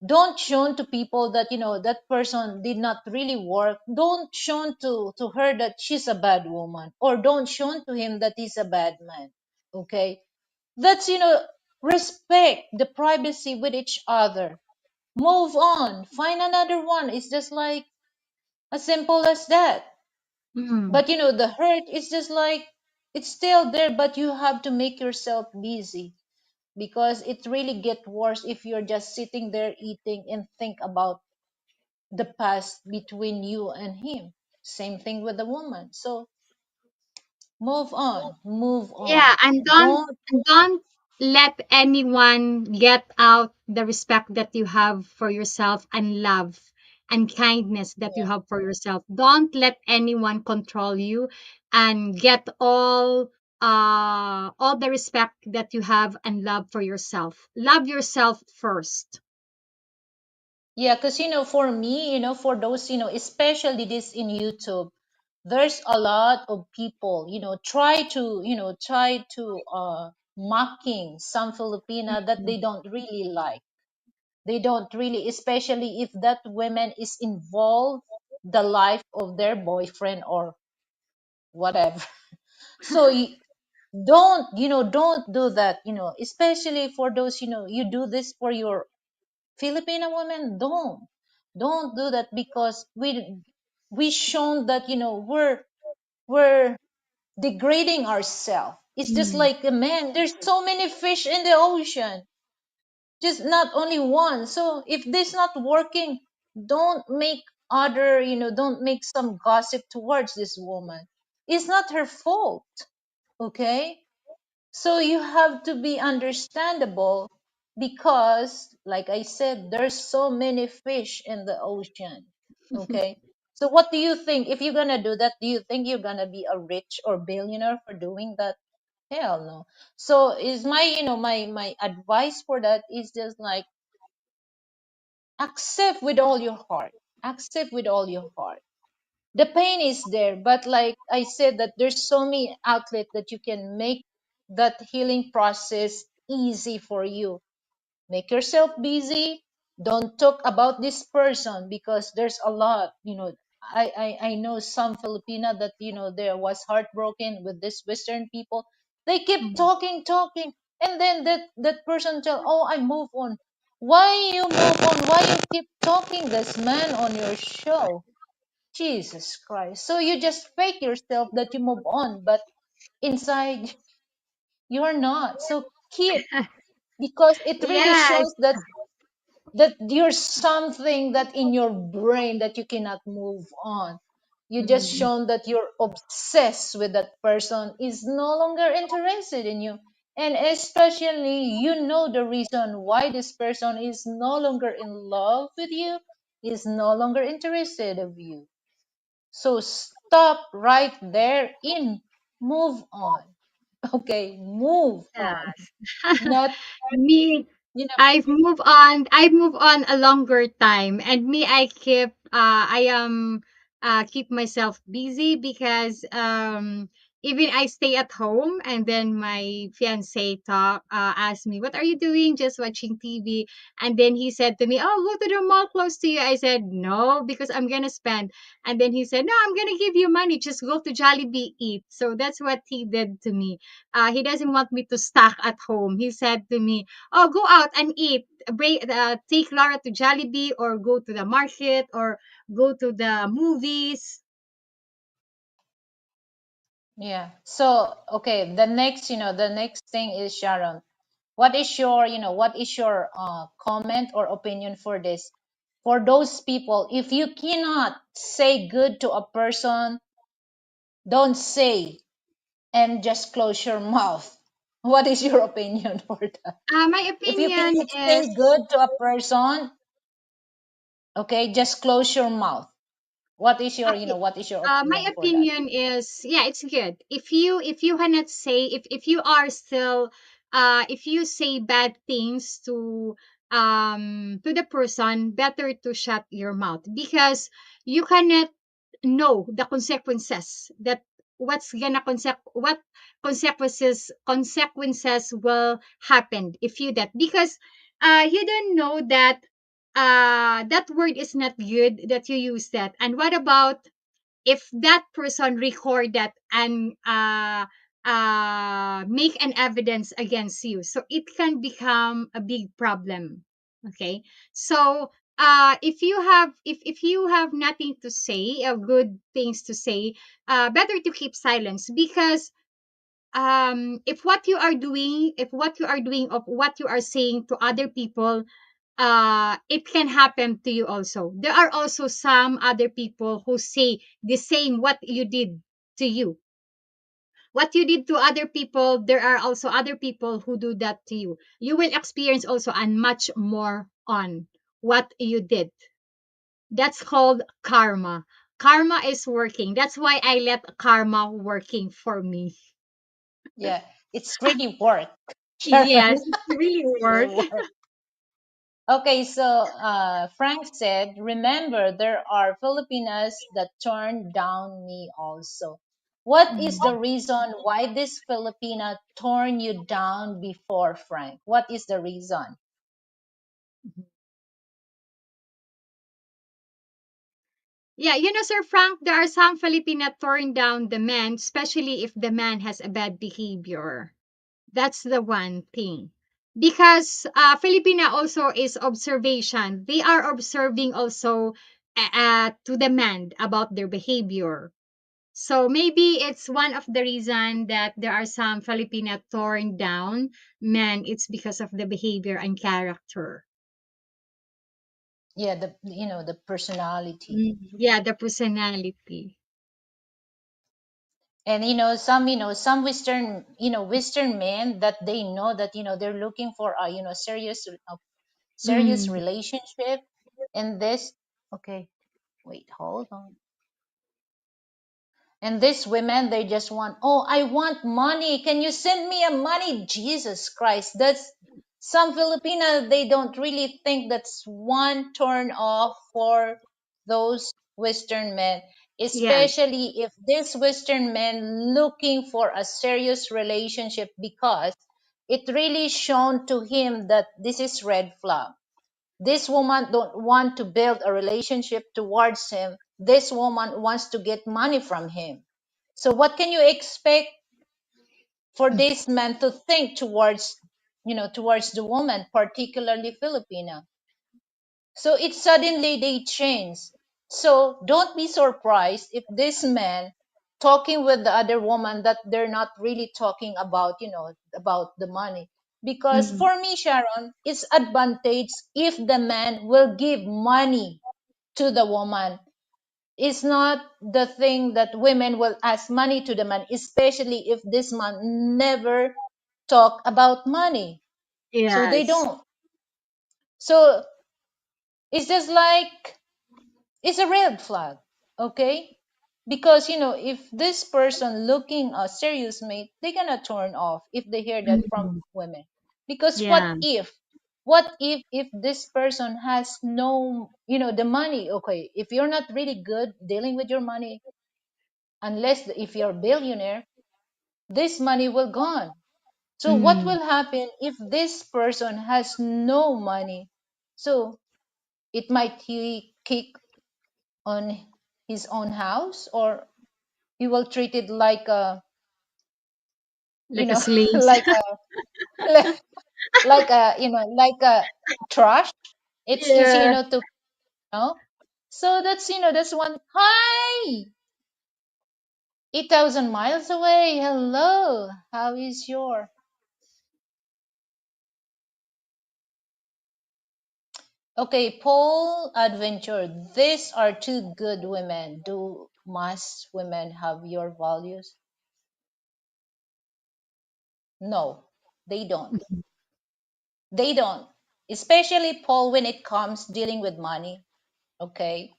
don't show to people that that person did not really work. Don't show to her that she's a bad woman, or don't show to him that he's a bad man. Okay? That's respect the privacy with each other. Move on, find another one. It's just like as simple as that. Mm. But the hurt is just like, it's still there, but you have to make yourself busy, because it really get worse if you're just sitting there eating and think about the past between you and him. Same thing with the woman. So move on, move Yeah, on. and Don't. don't let anyone get out the respect that you have for yourself and love and kindness that you Yeah. have for yourself. Don't let anyone control you and get all the respect that you have and love for yourself. Love yourself first. Yeah, because for me, for those, especially this in YouTube, there's a lot of people, try to mocking some Filipina that they don't really like. They don't really, especially if that woman is involved the life of their boyfriend or whatever. So don't do that, especially for those, you do this for your Filipino women. Don't do that, because we shown that we're degrading ourselves. It's just Mm. like a man. There's so many fish in the ocean, just not only one. So if this not working, don't make don't make some gossip towards this woman. It's not her fault. Okay? So you have to be understandable, because, like I said, there's so many fish in the ocean. Okay? So what do you think? If you're gonna do that, do you think you're gonna be a rich or billionaire for doing that? Hell no. So is my advice for that is just like, accept with all your heart. Accept with all your heart. The pain is there, but like I said, that there's so many outlets that you can make that healing process easy for you. Make yourself busy. Don't talk about this person, because there's a lot. I know some Filipina that there was heartbroken with this Western people. They keep Mm. talking, and then that person tell, oh, I move on. Why you move on? Why you keep talking this man on your show? Jesus Christ. So you just fake yourself that you move on, but inside you're not. So keep, because it really Yeah, shows that that you're something that in your brain that you cannot move on. You just Mm. shown that you're obsessed with that person, is no longer interested in you. And especially you know the reason why this person is no longer in love with you, is no longer interested of you. So stop right there in, move on. Okay, move on. Yes. Not, Me, you know, I've moved on a longer time, and me, I keep myself busy because even I stay at home, and then my fiance asked me, what are you doing? Just watching TV. And then he said to me, oh, go to the mall close to you. I said no, because I'm gonna spend. And then he said, no, I'm gonna give you money, just go to Jollibee, eat. So that's what he did to me. He doesn't want me to stuck at home. He said to me, oh, go out and eat. Take Laura to Jollibee, or go to the market, or go to the movies. yeah. So, okay, the next, the next thing is Sharon. What is your, what is your comment or opinion for this? For those people, if you cannot say good to a person, don't say and just close your mouth. What is your opinion for that? My If you opinion cannot say is good to a person, okay, just close your mouth. What is your, okay. what is your My opinion for that? opinion is, yeah, it's good. If you cannot say, if you are still if you say bad things to the person, better to shut your mouth, because you cannot know the consequences, that what consequences will happen if you that, because you don't know that that word is not good that you use that. And what about if that person record that and make an evidence against you, so it can become a big problem. Okay, so if you have nothing to say, good things to say, better to keep silence, because if what you are doing, of what you are saying to other people, it can happen to you also. There are also some other people who say the same what you did to you. What you did to other people, there are also other people who do that to you. You will experience also and much more on what you did. That's called karma. Karma is working. That's why I let karma working for me. Yeah, it's really work, Yes, Sharon. it really It's really work. work. Okay, so Frank said, remember, there are Filipinas that turned down me also. What is the reason why this Filipina turned you down before, Frank? What is the reason? Yeah, Sir Frank, there are some Filipina turn down the man, especially if the man has a bad behavior. That's the one thing. Because Filipina also is observation. They are observing also to the man about their behavior. So maybe it's one of the reason that there are some Filipina torn down men. It's because of the behavior and character. Yeah, the personality. Yeah, the personality. And some Western men that they know that they're looking for a serious Mm. relationship. And this, okay, wait, hold on. And these women, they just want, oh, I want money. Can you send me a money? Jesus Christ. That's some Filipina, they don't really think that's one turn off for those Western men, Yes. especially if this Western men looking for a serious relationship, because it really shown to him that this is red flag. This woman don't want to build a relationship towards him. This woman wants to get money from him. So what can you expect for this man to think towards, towards the woman, particularly Filipina? So it suddenly they change. So don't be surprised if this man talking with the other woman that they're not really talking about, about the money. Because Mm. for me, Sharon, it's advantage if the man will give money to the woman. It's not the thing that women will ask money to the man, especially if this man never talk about money. So they Yes. don't. So it's just like it's a red flag, okay? Because if this person looking a serious mate, they're gonna turn off if they hear that from Mm. women. Because Yeah. what if this person has no the money? Okay, if you're not really good dealing with your money, unless if you're a billionaire, this money will gone. So what Mm. will happen if this person has no money? So it might he kick on his own house, or he will treat it like a Like a slave. like a like a trash. It's easy Yeah. to know. So that's one. Hi, 8,000 miles away. Hello, how is your? Okay, Paul Adventure. These are two good women. Do must women have your values? No, they don't. They don't. Especially Paul when it comes dealing with money. Okay.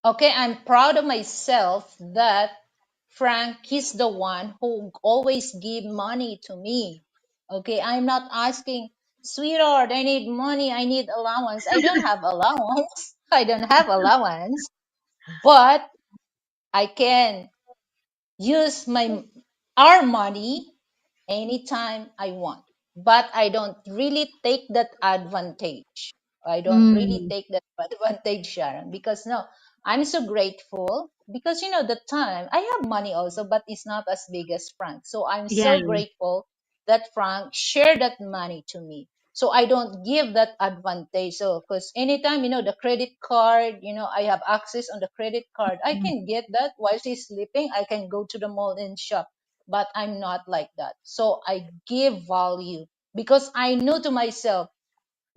Okay, I'm proud of myself that Frank is the one who always give money to me. Okay, I'm not asking, sweetheart, I need money, I need allowance. I don't have allowance. I don't have allowance, but I can use my our money anytime I want. But I don't really take that advantage. I don't really Mm. take that advantage, Sharon, because no, I'm so grateful because the time I have money also, but it's not as big as Frank. So I'm Yeah. so grateful that Frank shared that money to me. So I don't give that advantage. So because anytime the credit card, I have access on the credit card, I Mm. can get that while she's sleeping. I can go to the mall and shop, but I'm not like that. So I give value because I know to myself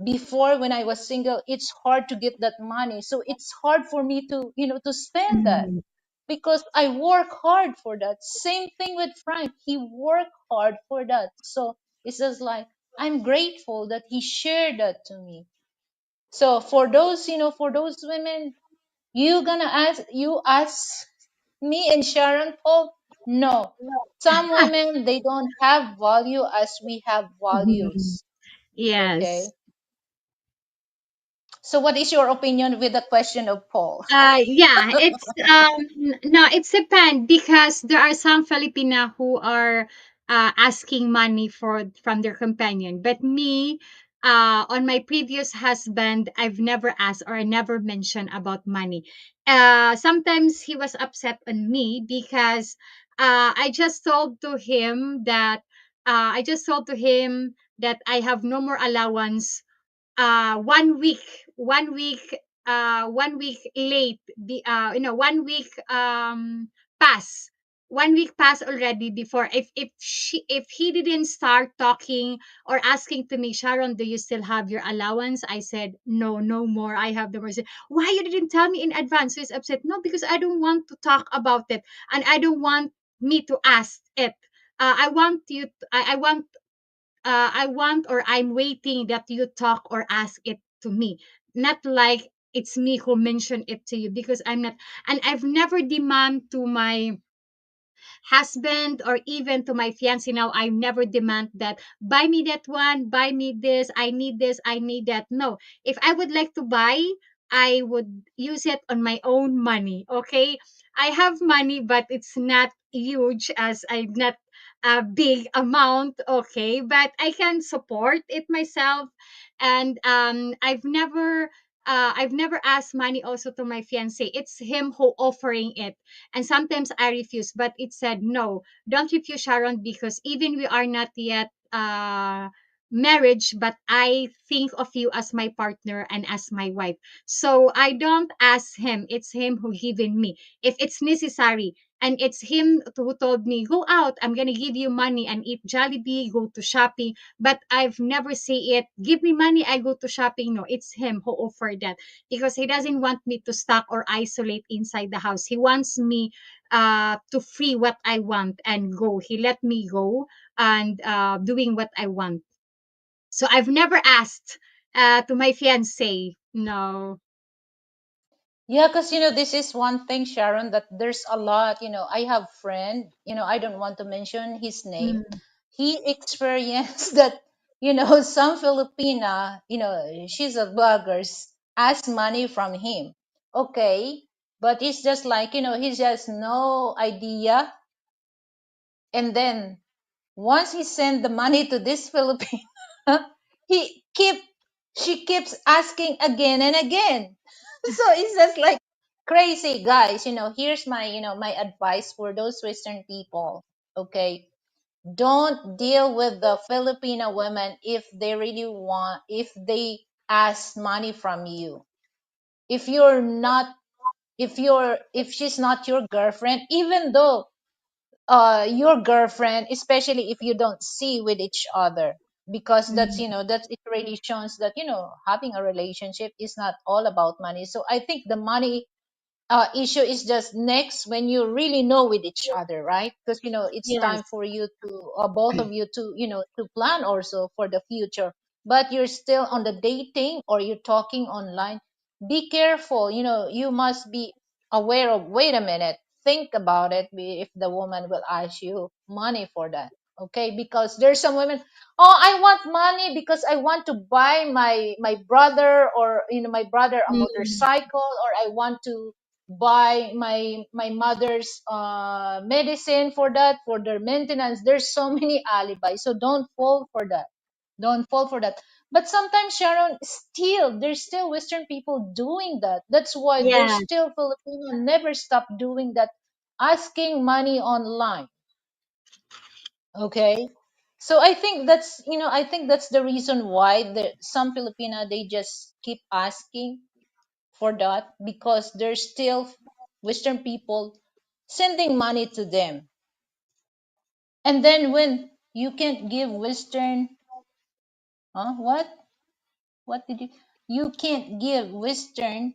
before when I was single, it's hard to get that money. So it's hard for me to spend that Mm. because I work hard for that. Same thing with Frank. He worked hard for that. So it's just like I'm grateful that he shared that to me. So for those women, you ask me and Sharon Paul? No. Some women they don't have value as we have Mhm. values. Okay. Yes. So what is your opinion with the question of Paul? Yeah, it's no, it's depend because there are some Filipina who are asking money from their companion. But me, on my previous husband, I've never asked or I never mentioned about money. Sometimes he was upset on me because I just told to him that I have no more allowance 1 week 1 week late the 1 week pass 1 week pass already before if he didn't start talking or asking to me, Sharon, do you still have your allowance? I said no, no more. I have the more. He said, why you didn't tell me in advance? So he's upset. No, because I don't want to talk about it, and I don't want me to ask it. I want you I want or I'm waiting that you talk or ask it to me, not like it's me who mentioned it to you because I'm not, and I've never demand to my husband or even to my fiance now. I never demand that buy me that one, buy me this, I need that. No, if I would like to buy, I would use it on my own money. Okay, I have money, but it's not huge as I'm not a big amount. Okay, but I can support it myself, and I've never asked money also to my fiance. It's him who offering it, and sometimes I refuse, but it said no, don't refuse, Sharon, because even we are not yet marriage, but I think of you as my partner and as my wife. So I don't ask him. It's him who given me. If it's necessary. And it's him who told me, go out, I'm gonna give you money and eat Jollibee, go to shopping. But I've never say it, give me money, I go to shopping. No, it's him who offered that, because he doesn't want me to stuck or isolate inside the house. He wants me to free what I want and go. He let me go and doing what I want. So I've never asked to my fiance. No. Yeah, because this is one thing, Sharon, that there's a lot. I have friend, I don't want to mention his name. Mm, He experienced that, some Filipina, she's a blogger, ask money from him. Okay, but it's just like, he just no idea. And then once he sent the money to this Filipino, he keep she keeps asking again and again. So it's just like crazy, guys. Here's my my advice for those Western people. Okay, don't deal with the Filipino women if they really want, if they ask money from you. If you're not, if she's not your girlfriend, even though your girlfriend, especially if you don't see with each other, because that's mm, that it really shows that having a relationship is not all about money. So I think the money issue is just next when you really know with each other, right? Because it's time yes. for you to both of you to to plan also for the future. But you're still on the dating or you're talking online, be careful. You must be aware of, wait a minute, think about it, if the woman will ask you money for that. Okay, because there's some women, oh, I want money because I want to buy my brother, or my brother a Mm, motorcycle, or I want to buy my mother's medicine for that, for their maintenance. There's so many alibis, so don't fall for that. Don't fall for that. But sometimes, Sharon, still there's still Western people doing that. That's why there's yeah. still Filipino never stop doing that, asking money online. Okay, so I think that's the reason why some Filipina, they just keep asking for that, because there's still Western people sending money to them. And then when you can't give Western, huh? What? What did you can't give Western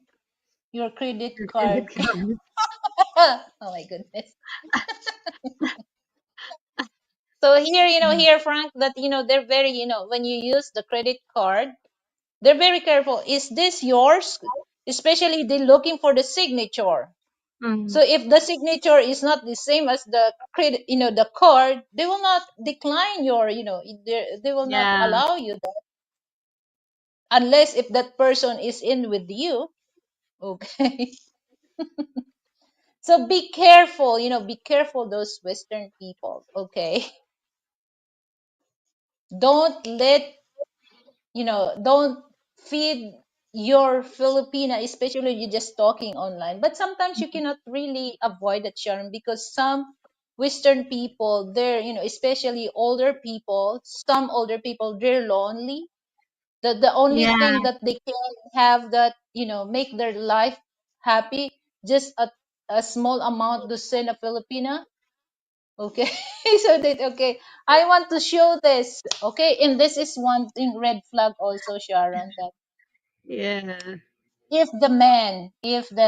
your credit Your credit card. card. Oh my goodness. So here, Mm, here, Frank, that, they're very, when you use the credit card, they're very careful. Is this yours? Especially they're looking for the signature. mm, So if the signature is not the same as the credit, the card, they will not decline your, they will not yeah. allow you that, unless if that person is in with you. Okay. So be careful, be careful those Western people. Okay. Don't let, don't feed your Filipina, especially you just talking online. But sometimes you cannot really avoid that, Sharon, because some Western people, they're, especially older people, some older people, they're lonely. The only Yeah. thing that they can have that, make their life happy, just a small amount to send a Filipina. Okay. So that, okay, I want to show this. Okay, and this is one thing, red flag also, Sharon, that Yeah. if the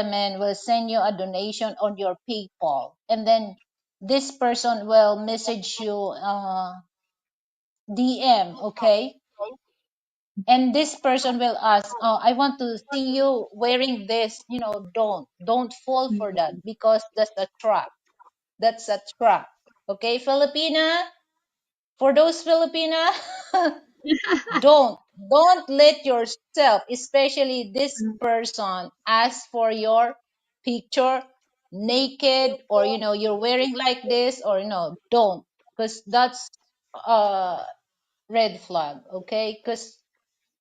man will send you a donation on your PayPal, and then this person will message you DM, okay, and this person will ask, oh, I want to see you wearing this, don't fall for that, Mm. because that's a trap. That's a trap. Okay, Filipina, for those Filipina, don't let yourself, especially this Mm, person, ask for your picture naked, or you're wearing like this, or don't, because that's a red flag. Okay, because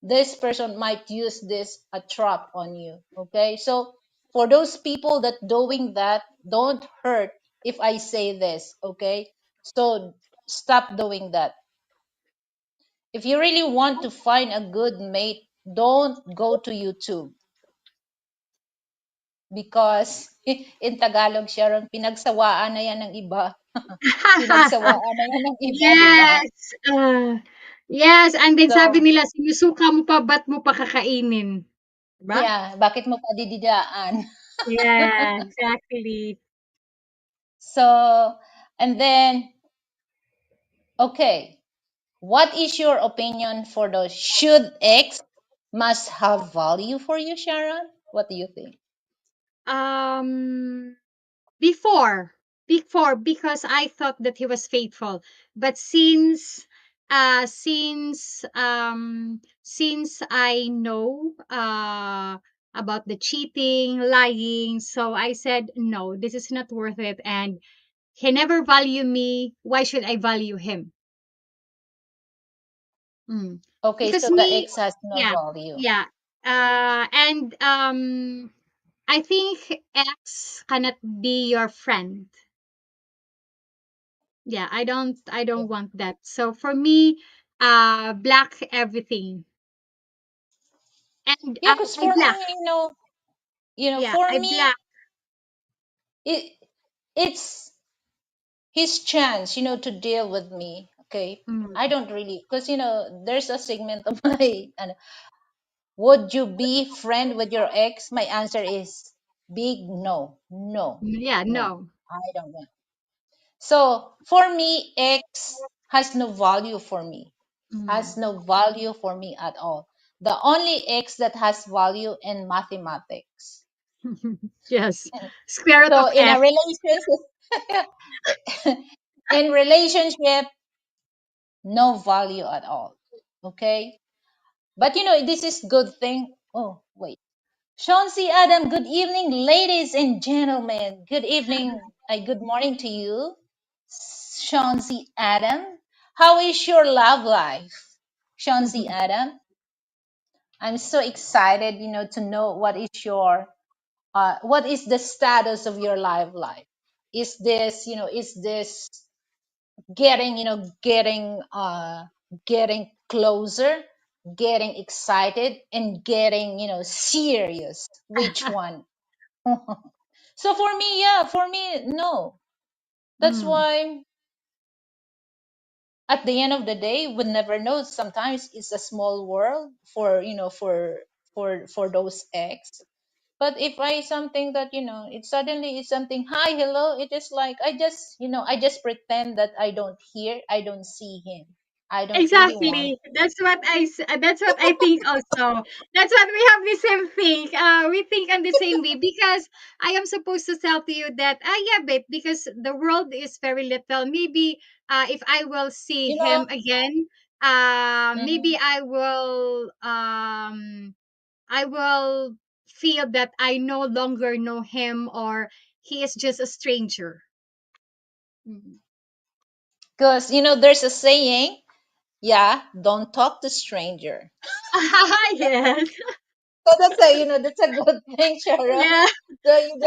this person might use this a trap on you. Okay, so for those people that doing that, don't hurt if I say this. Okay, so stop doing that. If you really want to find a good mate, don't go to YouTube. because in Tagalog, Sharon, pinagsawaan na yan ng iba. Pinagsawaan na yan ng iba, di ba? Yes, yes, and then sabi So, nila, "Sinusuka mo pa, ba't mo pa kakainin?" 'Di ba? yeah, bakit mo pa dididaan? Yeah, exactly. So, and then, okay, what is your opinion for those? Should X must have value for you, Sharon? What do you think? Um, before, before, because I thought that he was faithful, but since I know about the cheating, lying, so I said no, this is not worth it, and he never value me. Why should I value him? Mm. Okay, Because so the me, X has no yeah, value. yeah. And I think X cannot be your friend. Yeah, I don't want that. So for me, black everything. And Yeah, because I for black. me, Yeah, for I me, black. it it's his chance, to deal with me. Okay, I Mm. don't really, because there's a segment of my, would you be friend with your ex? My answer is big no, no, Yeah, no. no. I don't want. So for me, ex has no value for me. Has Mm. no value for me at all. The only ex that has value in mathematics. Yes. Square root So of in a X. relationship, in relationship, no value at all. Okay, but this is good thing. Oh wait, Sean C. Adam. Good evening, ladies and gentlemen. Good evening. Good morning to you, Sean C. Adam. How is your love life, Sean C. Adam? I'm so excited, to know what is the status of your life. Is this getting closer, getting excited, and getting serious? Which one? So for me, yeah, for me, no. That's Mm. why at the end of the day, we never know. Sometimes it's a small world for those eggs. But if I something that it suddenly is something, hi, hello, it is like I just pretend that I don't hear, I don't see him. I don't really want. Exactly. That's what I think also. That's what we have the same thing. We think on the same way because I am supposed to tell to you that yeah, babe, because the world is very little. Maybe if I will see You know, him again, maybe mhm. I will feel that I no longer know him or he is just a stranger. Mm. Because there's a saying, yeah, don't talk to stranger. Yes. So that's a good thing, Sharon. Yeah. So you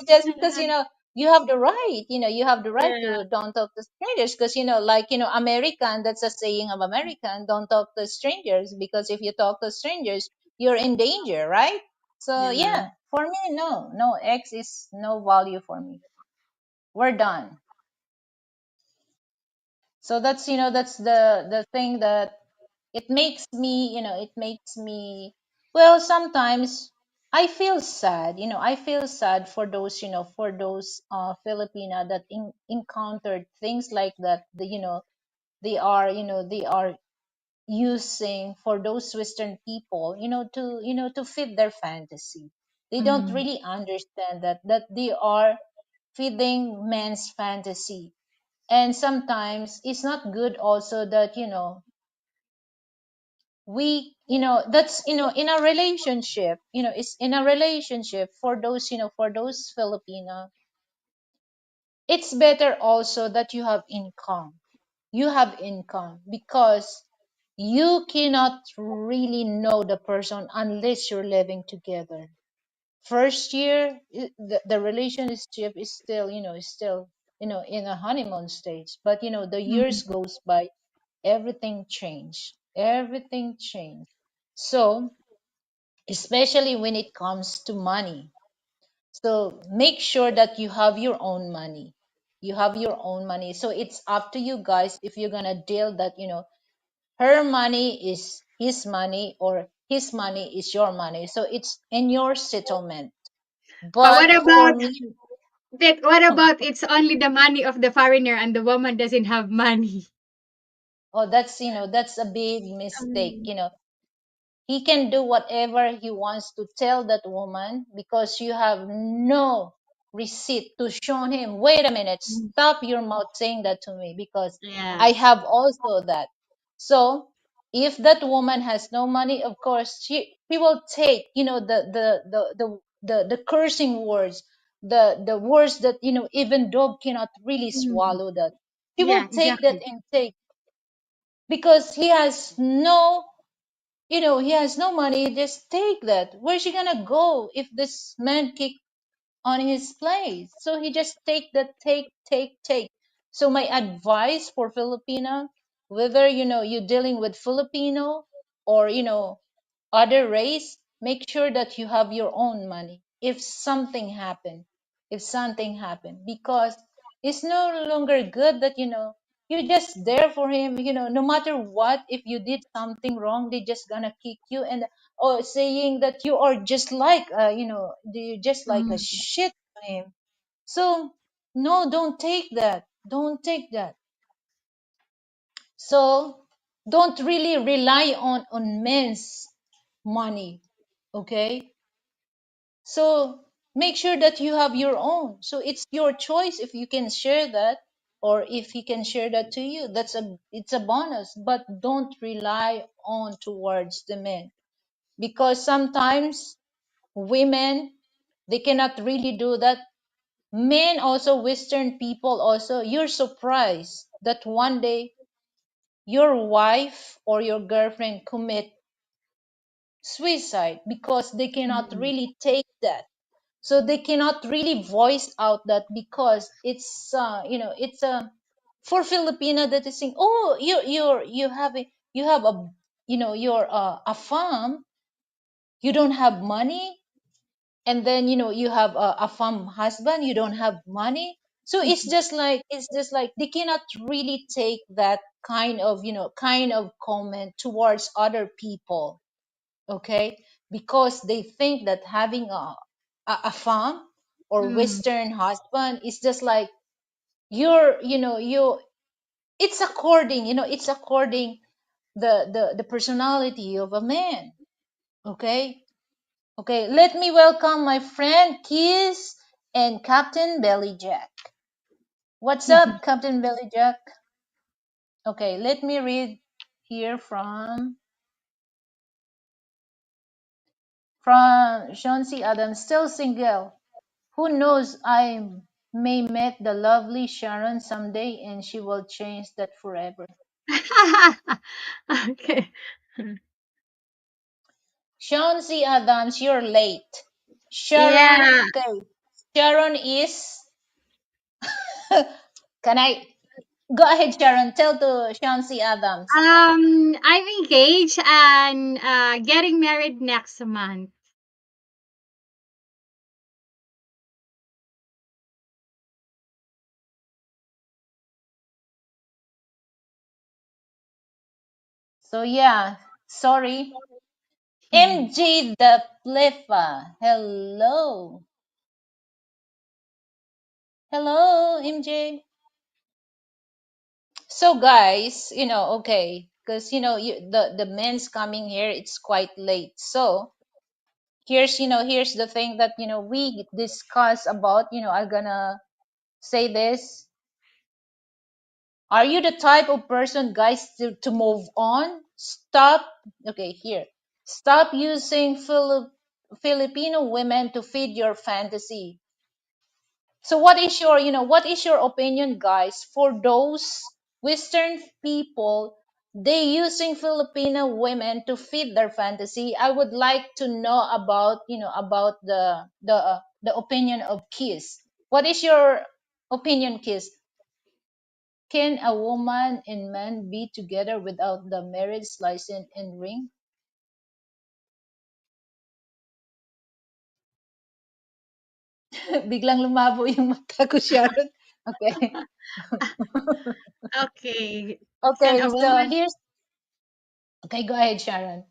just because you have the right, Yeah. to don't talk to strangers, because American, that's a saying of American, don't talk to strangers, because if you talk to strangers, you're in danger, right? So Yeah. yeah, for me, no, no, X is no value for me. We're done. So that's the thing that it makes me, well, sometimes I feel sad. I feel sad for those, Filipina that encountered things like that. They are using for those Western people, to fit their fantasy. They don't Mhm. really understand that they are feeding men's fantasy. And sometimes it's not good also that that's in a relationship, it's in a relationship for those Filipino, it's better also that you have income, because you cannot really know the person unless you're living together. First year, the relationship is still in a honeymoon stage, but the years Mhm. goes by, everything changed. So especially when it comes to money. So make sure that you have your own money. You have your own money. So it's up to you guys if you're gonna deal that, her money is his money or his money is your money. So it's in your settlement. But But for me, what about it's only the money of the foreigner and the woman doesn't have money? oh, that's a big mistake. Um, He can do whatever he wants to tell that woman because you have no receipt to show him. Wait a minute, stop your mouth saying that to me because I yes. have also that. So if that woman has no money, of course she will take, the cursing words, the words that even dog cannot really Mm. swallow that. She Yeah, will take that exactly. and take because he has no money. Just take that. Where's she gonna go if this man kick on his place? So he just take that, take. So my advice for Filipina, whether you're dealing with Filipino or other race, make sure that you have your own money if something happened because it's no longer good that you're just there for him, no matter what. If you did something wrong, they just gonna kick you and or saying that you are just like you just like a Mm. shit to him. So no, don't take that. So don't really rely on men's money. Okay, so make sure that you have your own. So it's your choice if you can share that or if he can share that to you. It's a bonus, but don't rely on towards the men because sometimes women, they cannot really do that. Men also, Western people also, you're surprised that one day your wife or your girlfriend commit suicide because they cannot Mm. really take that. So they cannot really voice out that because it's for Filipina that is saying, oh, you have a you're a farm, you don't have money, and then you have a farm husband, you don't have money. So it's just like they cannot really take that kind of comment towards other people. Okay, because they think that having a farm or Mm. Western husband is just like you it's according the personality of a man. Okay. Okay, let me welcome my friend Kiss and Captain Bellyjack. What's up, Captain Bellyjack? Okay, let me read here from Sean C. Adams. Still single. Who knows? I may meet the lovely Sharon someday, and she will change that forever. Okay. Sean C. Adams, you're late. Sharon, Yeah. okay. Sharon is. Can I go ahead, Sharon? Tell to Sean C. Adams. I'm engaged and getting married next month. So yeah, sorry. Mhm. MJ the Plefa. Hello. Hello, MJ. So guys, okay, because the men's coming here, it's quite late. So here's the thing that we discuss about, I'm gonna say this. Are you the type of person, guys, to move on? Stop. Okay, here. Stop using Filipino women to feed your fantasy. So what is your opinion, guys, for those Western people, they using Filipino women to feed their fantasy? I would like to know about the opinion of Kiss. What is your opinion, Kiss? Can a woman and man be together without the marriage license and ring? Biglang lumabo yung mata ko, Sharon. Okay. Okay. Can Okay, a so woman here's, okay, go ahead, Sharon.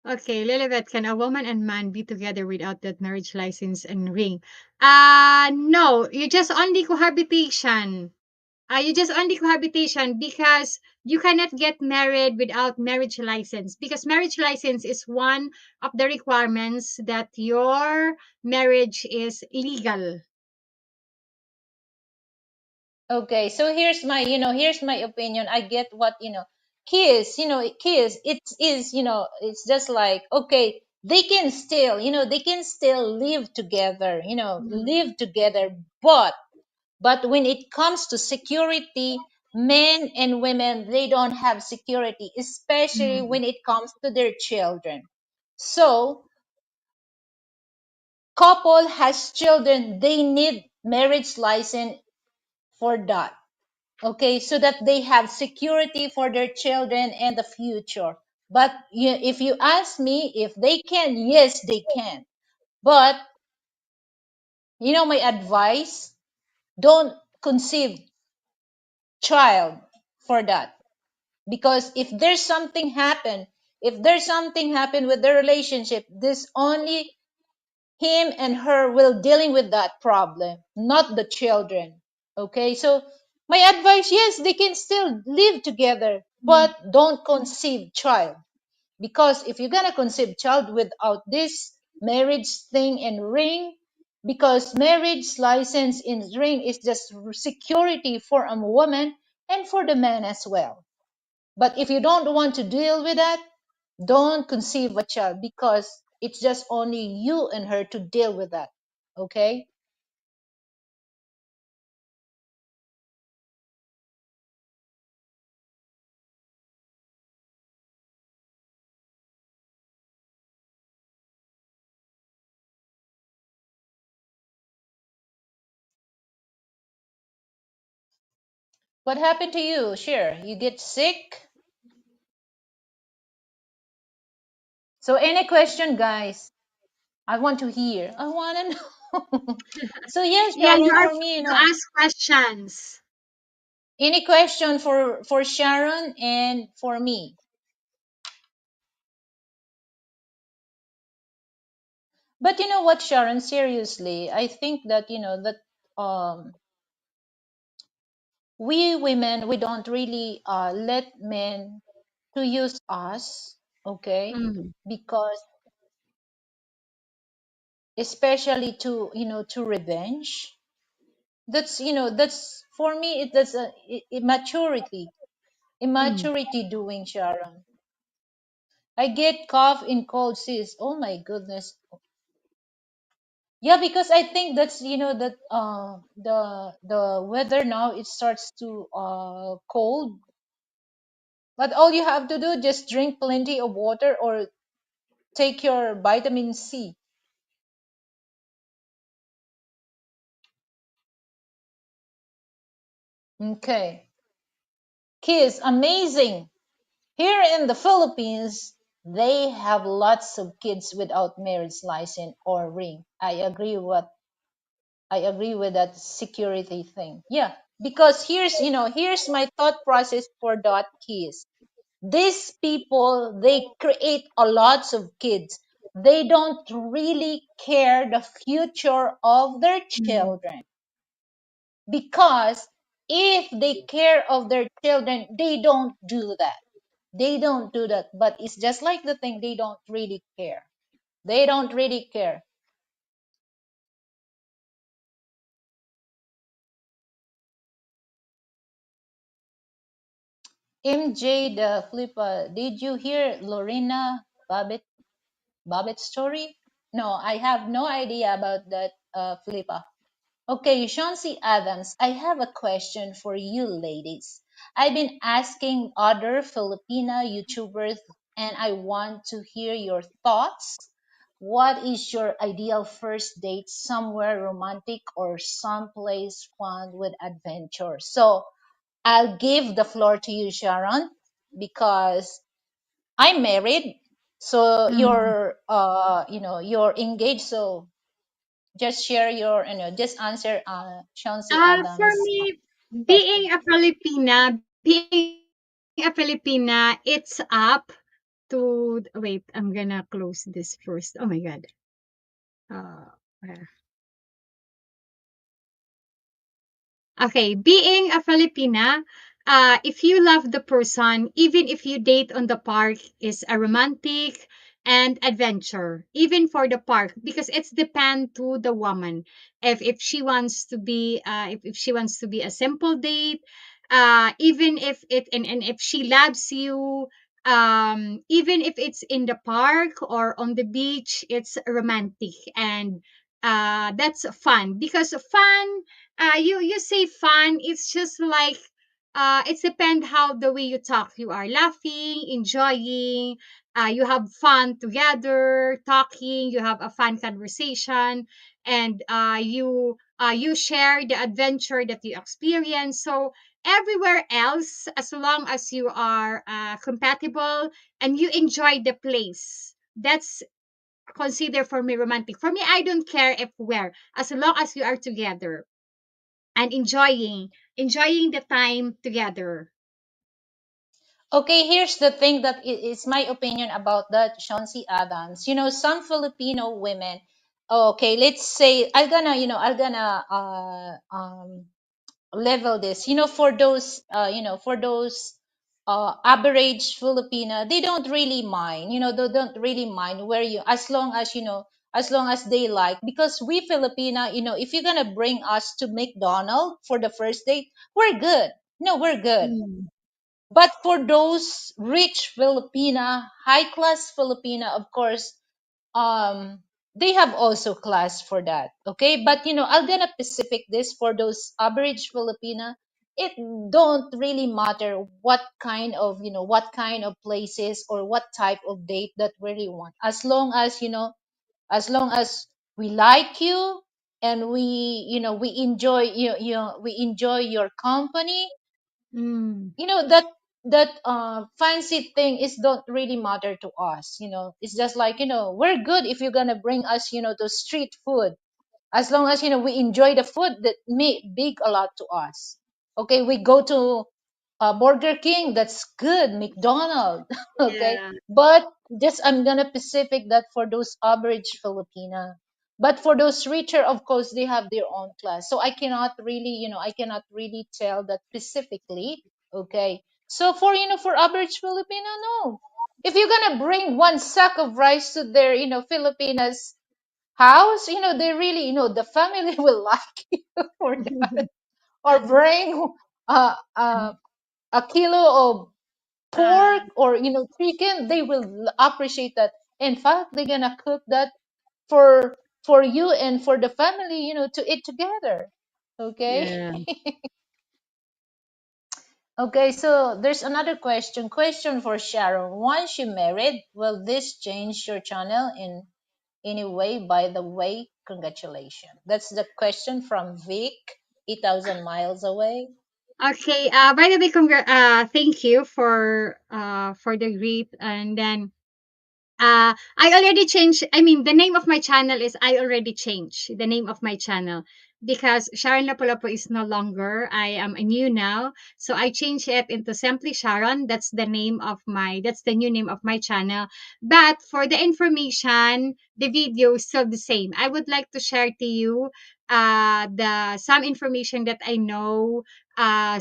Okay, Lilibet, can a woman and man be together without that marriage license and ring? No, you just only cohabitation. You just only cohabitation because you cannot get married without marriage license because marriage license is one of the requirements that your marriage is legal. Okay, so here's my opinion. I get what, kiss, it is, it's just like, okay, they can still live together, Mm, live together, but when it comes to security, men and women, they don't have security, especially mm, when it comes to their children. So, couple has children, they need marriage license for that. Okay, so that they have security for their children and the future. But if you ask me if they can, yes, they can. But my advice, don't conceive child for that, because if there's something happen with the relationship, this only him and her will dealing with that problem, not the children. Okay, so my advice, yes, they can still live together, mm, but don't conceive child. Because if you're gonna conceive child without this marriage thing and ring, because marriage license in ring is just security for a woman and for the man as well. But if you don't want to deal with that, don't conceive a child, because it's just only you and her to deal with that. Okay? What happened to you? Share. You get sick? So, any question, guys? I want to hear. I want to know. So, yes, Yeah, you Sharon, are for me, free to ask questions. any question for Sharon and for me. But you know what, Sharon? Seriously, I think that that we women, we don't really let men to use us, okay? Mm, Because especially to revenge. That's for me. That's a mm, immaturity doing, Sharon. I get cough in cold, sis. Oh my goodness. Yeah, because I think that's that the weather now, it starts to cold. But all you have to do, just drink plenty of water or take your vitamin C. Okay. Kids, amazing. Here in the Philippines, they have lots of kids without marriage license or ring. I agree with that security thing. Yeah, because here's my thought process for that kids. These people, they create a lots of kids. They don't really care the future of their mm, children, because if they care of their children, they don't do that. They don't do that. But it's just like the thing, they don't really care. They don't really care. MJ the Flipper, did you hear Lorena Babbitt story? No, I have no idea about that, Flipper. Okay, Chauncey Adams, I have a question for you ladies. I've been asking other Filipina YouTubers and I want to hear your thoughts. What is your ideal first date, somewhere romantic or someplace fun with adventure? So I'll give the floor to you, Sharon, because I'm married. So mm. you're engaged. So Just share your, just answer Chauncey For Adams' me, question. being a Filipina, it's up to wait. I'm gonna close this first. Oh my god. Uh, Okay, being a Filipina, if you love the person, even if you date on the park, is a romantic and adventure, even for the park, because it's depend to the woman. If she wants to be, if she wants to be a simple date, even if it and if she loves you, even if it's in the park or on the beach, it's romantic and that's fun because fun you say fun, it's just like it's depend how the way you talk, you are laughing, enjoying, you have fun together talking, you have a fun conversation, and you share the adventure that you experience. So everywhere else, as long as you are compatible and you enjoy the place, that's consider for me romantic. For me, I don't care if where, as long as you are together and enjoying the time together. Okay, here's the thing that is my opinion about that, Chauncey Adams. Some Filipino women. Okay, let's say I'm gonna level this. For those average Filipina, they don't really mind. They don't really mind where you, as long as they like. Because we Filipina, if you're gonna bring us to McDonald's for the first date, we're good. No, we're good. Mm. But for those rich Filipina, high class Filipina, of course, they have also class for that. Okay, but I'm gonna specific this for those average Filipina. It don't really matter what kind of places or what type of date that really want, as long as we like you, and we enjoy we enjoy your company. Mm. That fancy thing is don't really matter to us. It's just like, we're good if you're gonna bring us to street food, as long as we enjoy the food that may big a lot to us. Okay, we go to Burger King, that's good, McDonald's. Okay, Yeah. but just I'm gonna specific that for those average Filipina. But for those richer, of course, they have their own class, so I cannot really tell that specifically. Okay, so for average Filipina, no. If you're gonna bring one sack of rice to their Filipinas house, they really, the family will like you for that. Or bring uh, uh, a kilo of uh, pork or chicken, they will appreciate that. In fact, they're gonna cook that for you and for the family, to eat together. Okay. yeah. Okay, so there's another question for Sharon. Once you married, will this change your channel in any way? By the way, congratulations. That's the question from Vic, 8,000 miles away. Okay. By the way, thank you for the greet, and then I already changed. I mean, the name of my channel is I already changed the name of my channel because Sharon Lapulapu is no longer. I am a new now, so I changed it into Simply Sharon. That's the new name of my channel. But for the information, the video is still the same. I would like to share to you the some information that I know.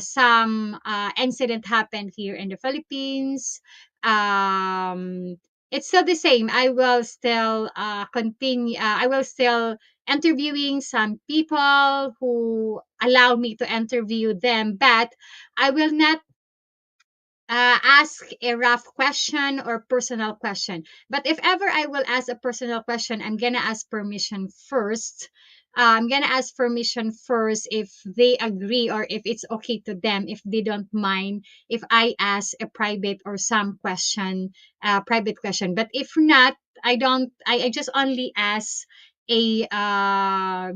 Some incident happened here in the Philippines. Um, it's still the same. I will still continue. I will still interviewing some people who allow me to interview them, but I will not ask a rough question or personal question. But if ever I will ask a personal question, I'm gonna ask permission first. I'm gonna ask permission first if they agree or if it's okay to them, if they don't mind if I ask a private or some question, private question. But if not, I don't. I just only ask a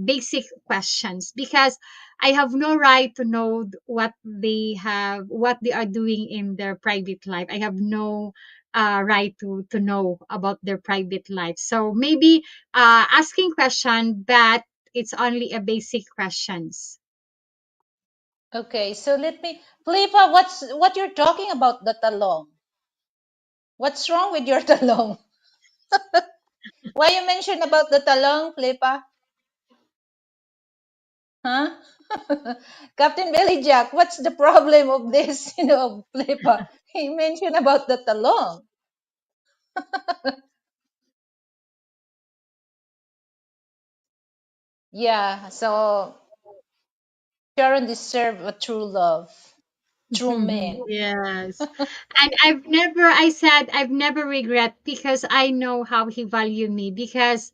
basic questions because I have no right to know what they are doing in their private life. I have no right to know about their private life. So maybe asking question, but it's only a basic questions. Okay, so let me, Flipa, what you're talking about the talong? What's wrong with your talong? Why you mention about the talong, Flipa? Huh? Captain Billy Jack, what's the problem of this, Flipa? He mentioned about the talong. Yeah, so Sharon deserve a true love, true man. Yes. And I said I've never regret because I know how he valued me because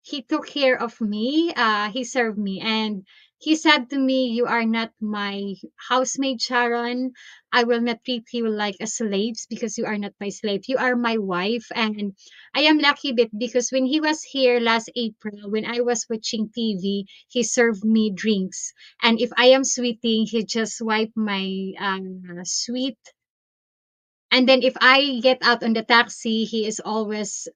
he took care of me, he served me, and he said to me, you are not my housemaid, Sharon. I will not treat you like a slave because you are not my slave, you are my wife. And I am lucky bit because when he was here last April, when I was watching TV, he served me drinks, and if I am sweating, he just wipe my sweet. And then if I get out on the taxi, he is always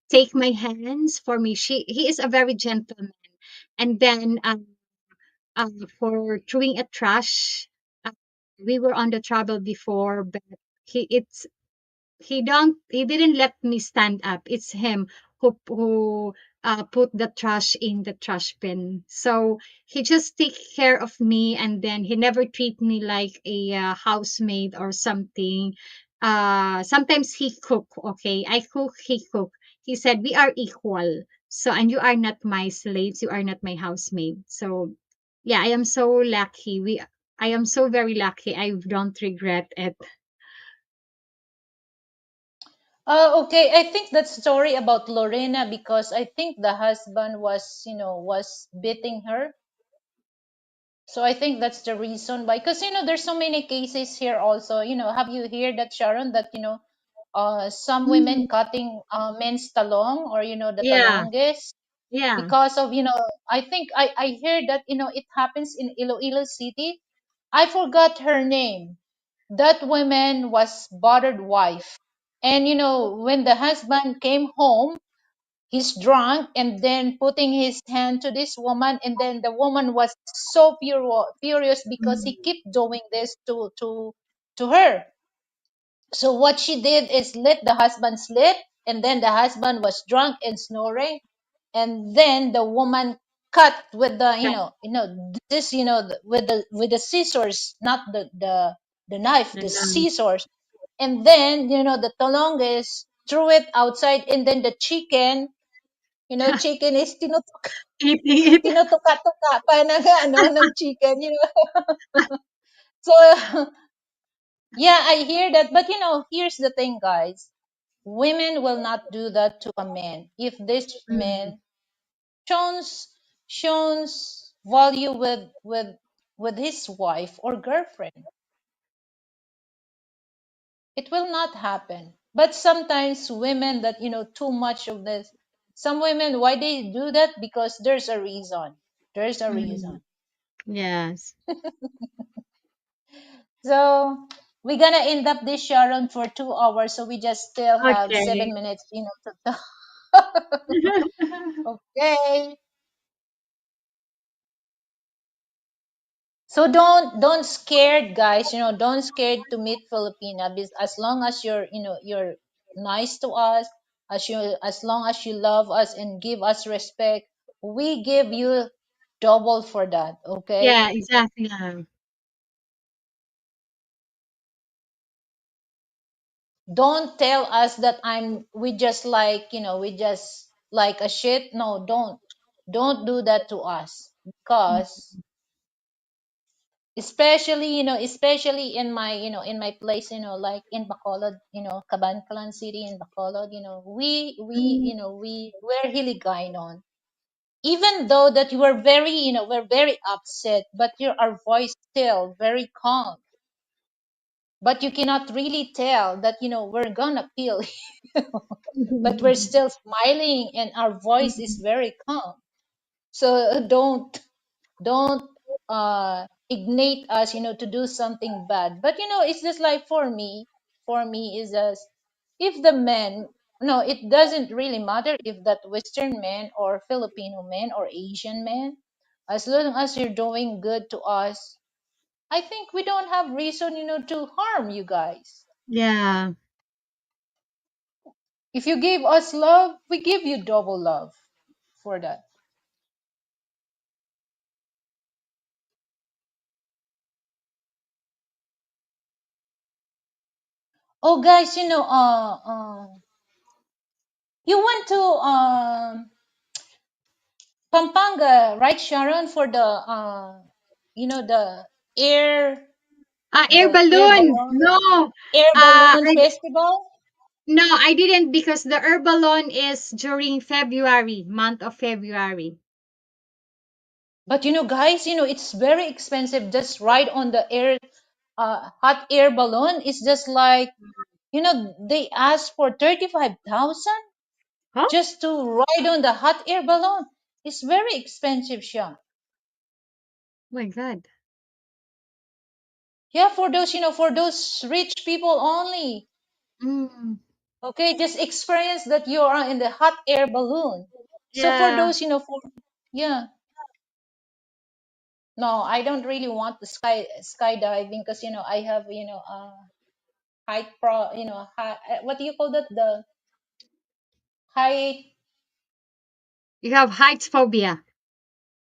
take my hands for me. He is a very gentleman. And then for throwing a trash, uh, we were on the trouble before, but it's he didn't let me stand up. It's him who put the trash in the trash bin. So he just take care of me, and then he never treat me like a housemaid or something. Sometimes he cook. Okay, I cook, he cook. He said we are equal. So, and you are not my slaves. You are not my housemaid. So yeah, I am so lucky. I am so very lucky. I don't regret it. Okay, I think that story about Lorena, because I think the husband was beating her. So I think that's the reason why. Because there's so many cases here also. Have you heard that, Sharon, that some women Mhm. cutting men's talong, or the Yeah, talonges, yeah. because of I think I heard that it happens in Iloilo City. I forgot her name. That woman was bothered wife, and when the husband came home, he's drunk and then putting his hand to this woman, and then the woman was so furious because he Mhm. kept doing this to her. So what she did is let the husband sleep, and then the husband was drunk and snoring, and then the woman cut with the Yeah, this with the scissors, not the knife, I the know. scissors. And then the talonges threw it outside, and then the chicken, chicken is Eating it. tinutuka-tuka pa ng ng chicken, so yeah, I hear that, but here's the thing, guys. Women will not do that to a man if this Mm, man shows value with his wife or girlfriend. It will not happen. But sometimes women that too much of this, some women, why they do that? Because there's a reason. There's a mm. reason. Yes. So we're gonna end up this, Sharon, for 2 hours, so we just still have Okay. 7 minutes to talk. Okay. So don't scared, guys. Don't scared to meet Filipina, because as long as you're nice to us, as long as you love us and give us respect, we give you double for that. Okay. Yeah, exactly. Don't tell us that we just like a shit. No, don't do that to us, because especially in my place, like in Bacolod, Cabancalan City in Bacolod, Mm, we're Hiligaynon. Even though that you were very, we're very upset, but our voice still very calm. But you cannot really tell that we're gonna kill you, but we're still smiling and our voice is very calm. So don't ignite us to do something bad. But it's just like for me, for me is as if the men, no, it doesn't really matter if that Western man or Filipino man or Asian man, as long as you're doing good to us, I think we don't have reason, to harm you guys. Yeah. If you give us love, we give you double love for that. Oh, guys, you went to Pampanga, right, Sharon, for the air, Air the air balloon. balloon, No. air balloon I festival. no, I didn't because the air balloon is during February, month of February. But guys, it's very expensive. Just ride on the air, hot air balloon. It's just like, they ask for 35,000 Huh? just to ride on the hot air balloon. It's very expensive, Sean. My God. Yeah, for those rich people only. Mm, Okay, just experience that you are in the hot air balloon. So for yeah. those, yeah, no, I don't really want the skydiving because I have height what do you call that, the height, You have heights phobia.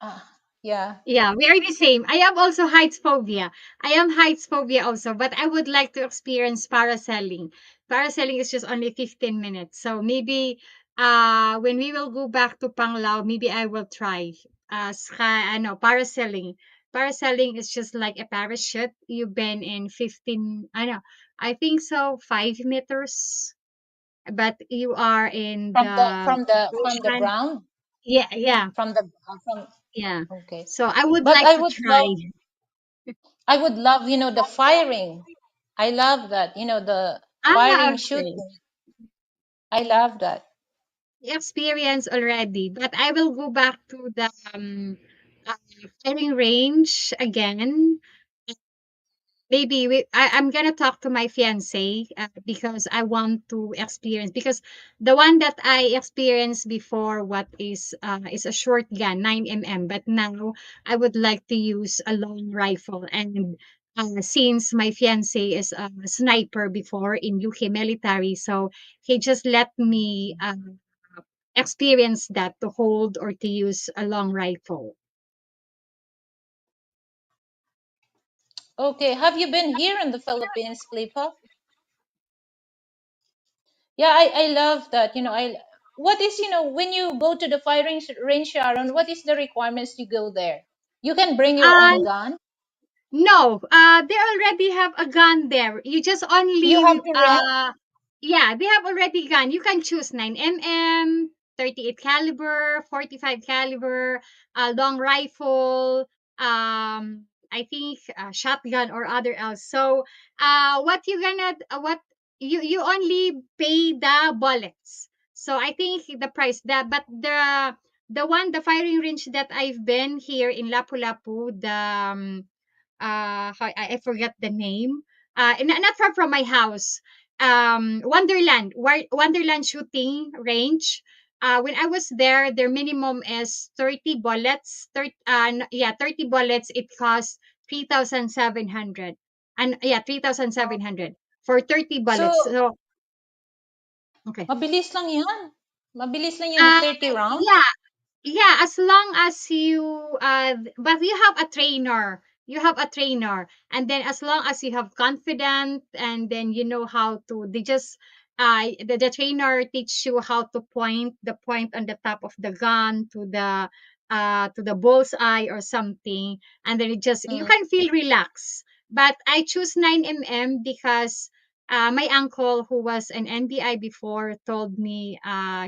uh, yeah. Yeah, we are the same. I have also heights phobia. I am heights phobia also, but I would like to experience parasailing. Parasailing is just only 15 minutes. So maybe when we will go back to Panglao, maybe I will try sky I know parasailing. Parasailing is just like a parachute. You've been in 15 I know. I think so 5 meters, but you are in from the the from the from the ocean. ground, Yeah, yeah, from yeah. okay. So I would But like to try. I would love, the firing. I love that, the Ah, firing okay. shooting. I love that. Experience already, but I will go back to the uh, firing range again. Maybe I'm gonna talk to my fiance because I want to experience because the one that I experienced before what is a short gun 9 mm, but now I would like to use a long rifle and since my fiance is a sniper before in UK military, so he just let me experience that to hold or to use a long rifle. Okay, have you been here in the Philippines, Flipa? Yeah, I love that. What is, when you go to the firing range, Sharon, what is the requirements to go there? You can bring your Uh, own gun. No, they already have a gun there. You just You only have to rent. yeah, they have already gun. You can choose 9 mm, 38 caliber, 45 caliber, long rifle, I think shotgun or other else. So, what you gonna what you only pay the bullets. So I think the price that but the firing range that I've been here in Lapu-Lapu, the I forgot the name. Not far from my house. Wonderland shooting range. When I was there, their minimum is 30 bullets. 30 bullets. It costs 3,700. And yeah, 3,700 for 30 bullets. So, So okay. mabilis lang yan. Mabilis lang yung Uh, 30 rounds. yeah, yeah, as long as you but you have a trainer. You have a trainer. And then as long as you have confidence and then you know how to they just the trainer teach you how to point the point on the top of the gun to the bullseye or something, and then it just you Mm. can feel relaxed. But I choose 9 mm because my uncle, who was an NBI before, told me,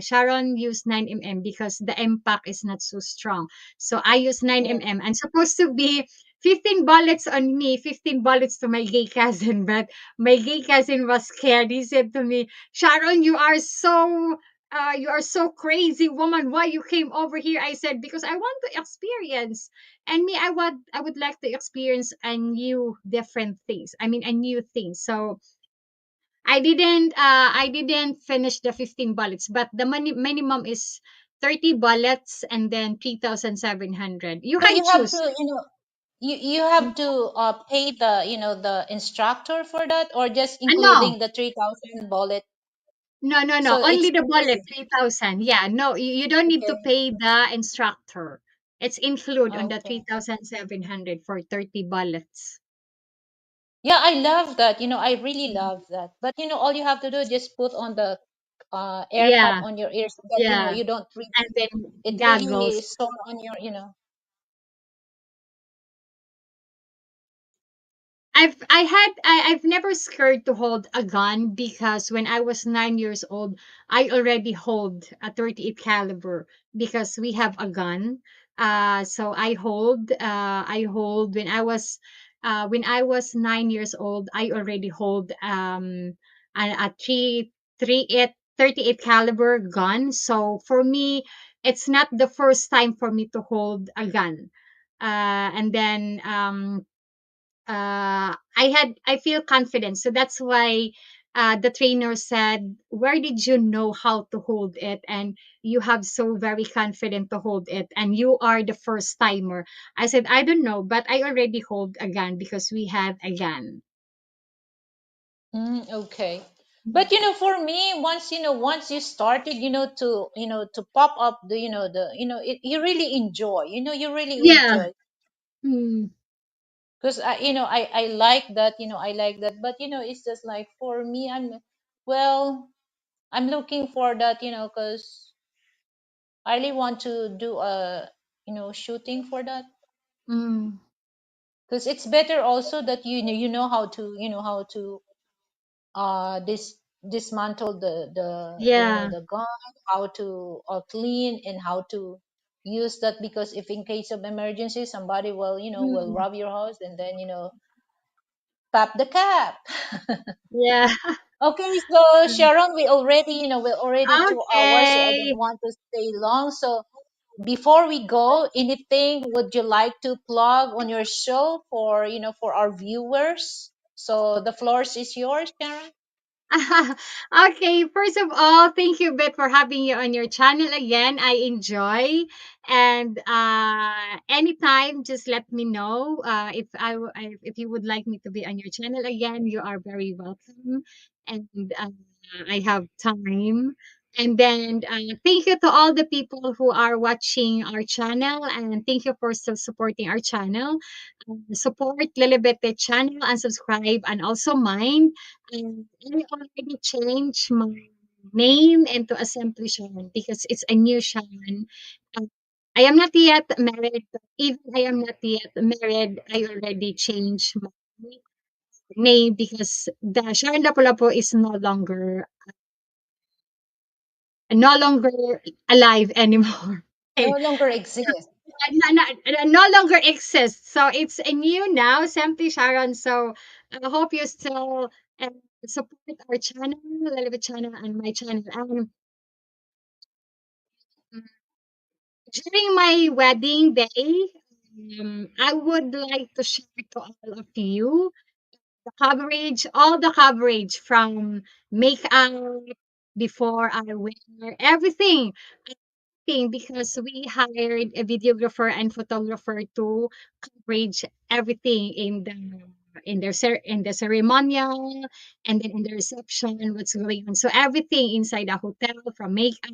Sharon, use 9 mm because the impact is not so strong. So I use 9 Yeah. mm. I'm supposed to be 15 bullets on me, 15 bullets to my gay cousin. But my gay cousin was scared. He said to me, Sharon, you are so crazy, woman. Why you came over here? I said, because I want to experience. And me, I would like to experience a new different things. I mean, a new thing. So I didn't finish the 15 bullets, but the minimum is 30 bullets and then 3,700. You So can you have choose. to, you have to pay the, the instructor for that, or just No, including the 3,000 bullet. no. So Only it's the bullet, free. 3,000. Yeah, no, you don't need to Okay. pay the instructor. It's include on the Okay. 3,700 for 30 bullets. Yeah, I love that. I really love that. But all you have to do is just put on the AirPod Yeah, on your ears so that yeah. you don't really, And then it really goggles. sore on your. I've never scared to hold a gun because when I was 9 years old, I already hold a 38 caliber because we have a gun. So I hold when I was 9 years old, I already hold a 38 caliber gun. So for me, it's not the first time for me to hold a gun. And then I feel confident, so that's why the trainer said, where did you know how to hold it, and you have so very confident to hold it, and you are the first timer. I said, I don't know, but I already hold a gun because we have a gun. Okay. But for me, once you started, to pop up the, you really enjoy, you really Yeah. enjoy. Mm, Because I like that, I like that. But it's just like for me, well, I'm looking for that, because I really want to do a, shooting for that. mm, Because it's better also that you know how to, dismantle yeah. the gun, how to clean, and how to use that, because if in case of emergency somebody will Mm, rob your house, and then tap the cap. yeah. Okay, so Sharon, we're already 2 hours, so I don't Okay. want to stay long. So before we go, anything would you like to plug on your show for our viewers? So the floor is yours, Sharon. Okay, first of all, thank you, Beth, for having you on your channel again. I enjoy, and anytime, just let me know. If you would like me to be on your channel again, you are very welcome, and I have time. And then thank you to all the people who are watching our channel, and thank you for still supporting our channel. Support Lilibet channel and subscribe, and also mine. I already changed my name into Assembly Sharon because it's a new Sharon. Uh, I am not yet married, but even I am not yet married, I already changed my name because the Sharon Lapu-Lapu is no longer alive anymore. No Okay. longer exists. No longer exists. So it's a new now, Simply Sharon. So I hope you still uh, support our channel, Lilibet channel, and my channel. And during my wedding day, I would like to share to all of you the coverage, all the coverage from makeup, before I wear everything, because we hired a videographer and photographer to coverage everything in the ceremonial, and then in the reception, what's going on. So everything inside the hotel, from makeup,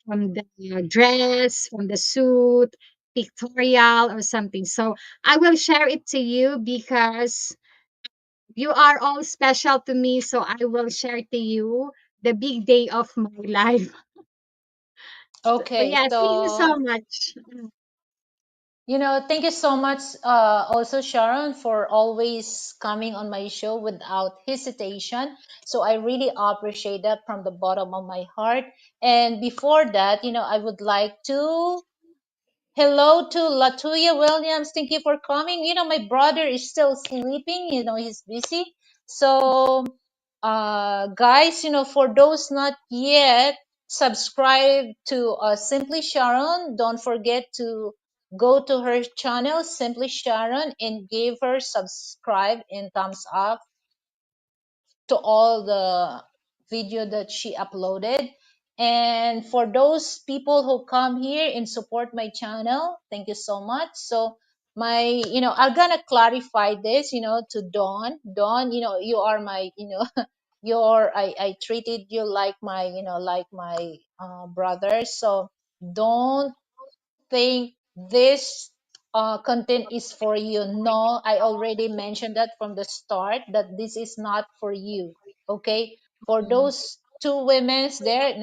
from the dress, from the suit, pictorial or something. So I will share it to you because you are all special to me. So I will share to you the big day of my life. So Okay, yeah, thank you so so much. thank you so much, also Sharon, for always coming on my show without hesitation. So I really appreciate that from the bottom of my heart. And before that, I would like to hello to Latuya Williams. Thank you for coming. My brother is still sleeping. He's busy. So, guys, for those not yet subscribe to Simply Sharon, don't forget to go to her channel, Simply Sharon, and give her subscribe and thumbs up. to all the video that she uploaded. And for those people who come here and support my channel, thank you so much. So my, I'm gonna clarify this, to Dawn. Dawn, you are my, I treated you like my, like my brother. So don't think this content is for you. No, I already mentioned that from the start that this is not for you. Okay, for Mm, those two women there,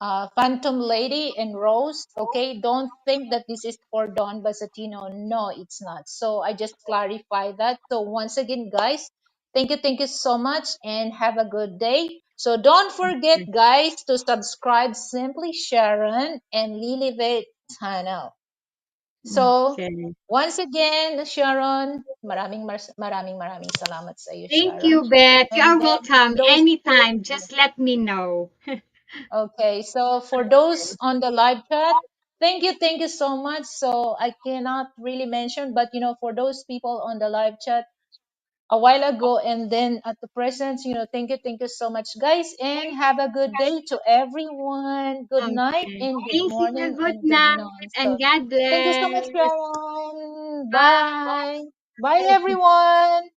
uh, Phantom Lady and Rose. Okay, don't think that this is for Don Basatino. No, it's not. So I just clarify that. So once again, guys, thank you so much, and have a good day. So don't forget, guys, to subscribe Simply Sharon and Liliveth channel. So okay. once again, Sharon, maraming salamat sa iyo, Thank Sharon. you, Beth. You And are then for welcome. those people, Anytime. Just let me know. okay, so for those on the live chat, thank you so much. So I cannot really mention, but for those people on the live chat a while ago and then at the present, thank you so much, guys, and have a good day to everyone. Good night Okay. and good Thank you. morning Good and good night noon. and So God thank you so bless. much, Sharon. Bye. Bye. Bye, everyone.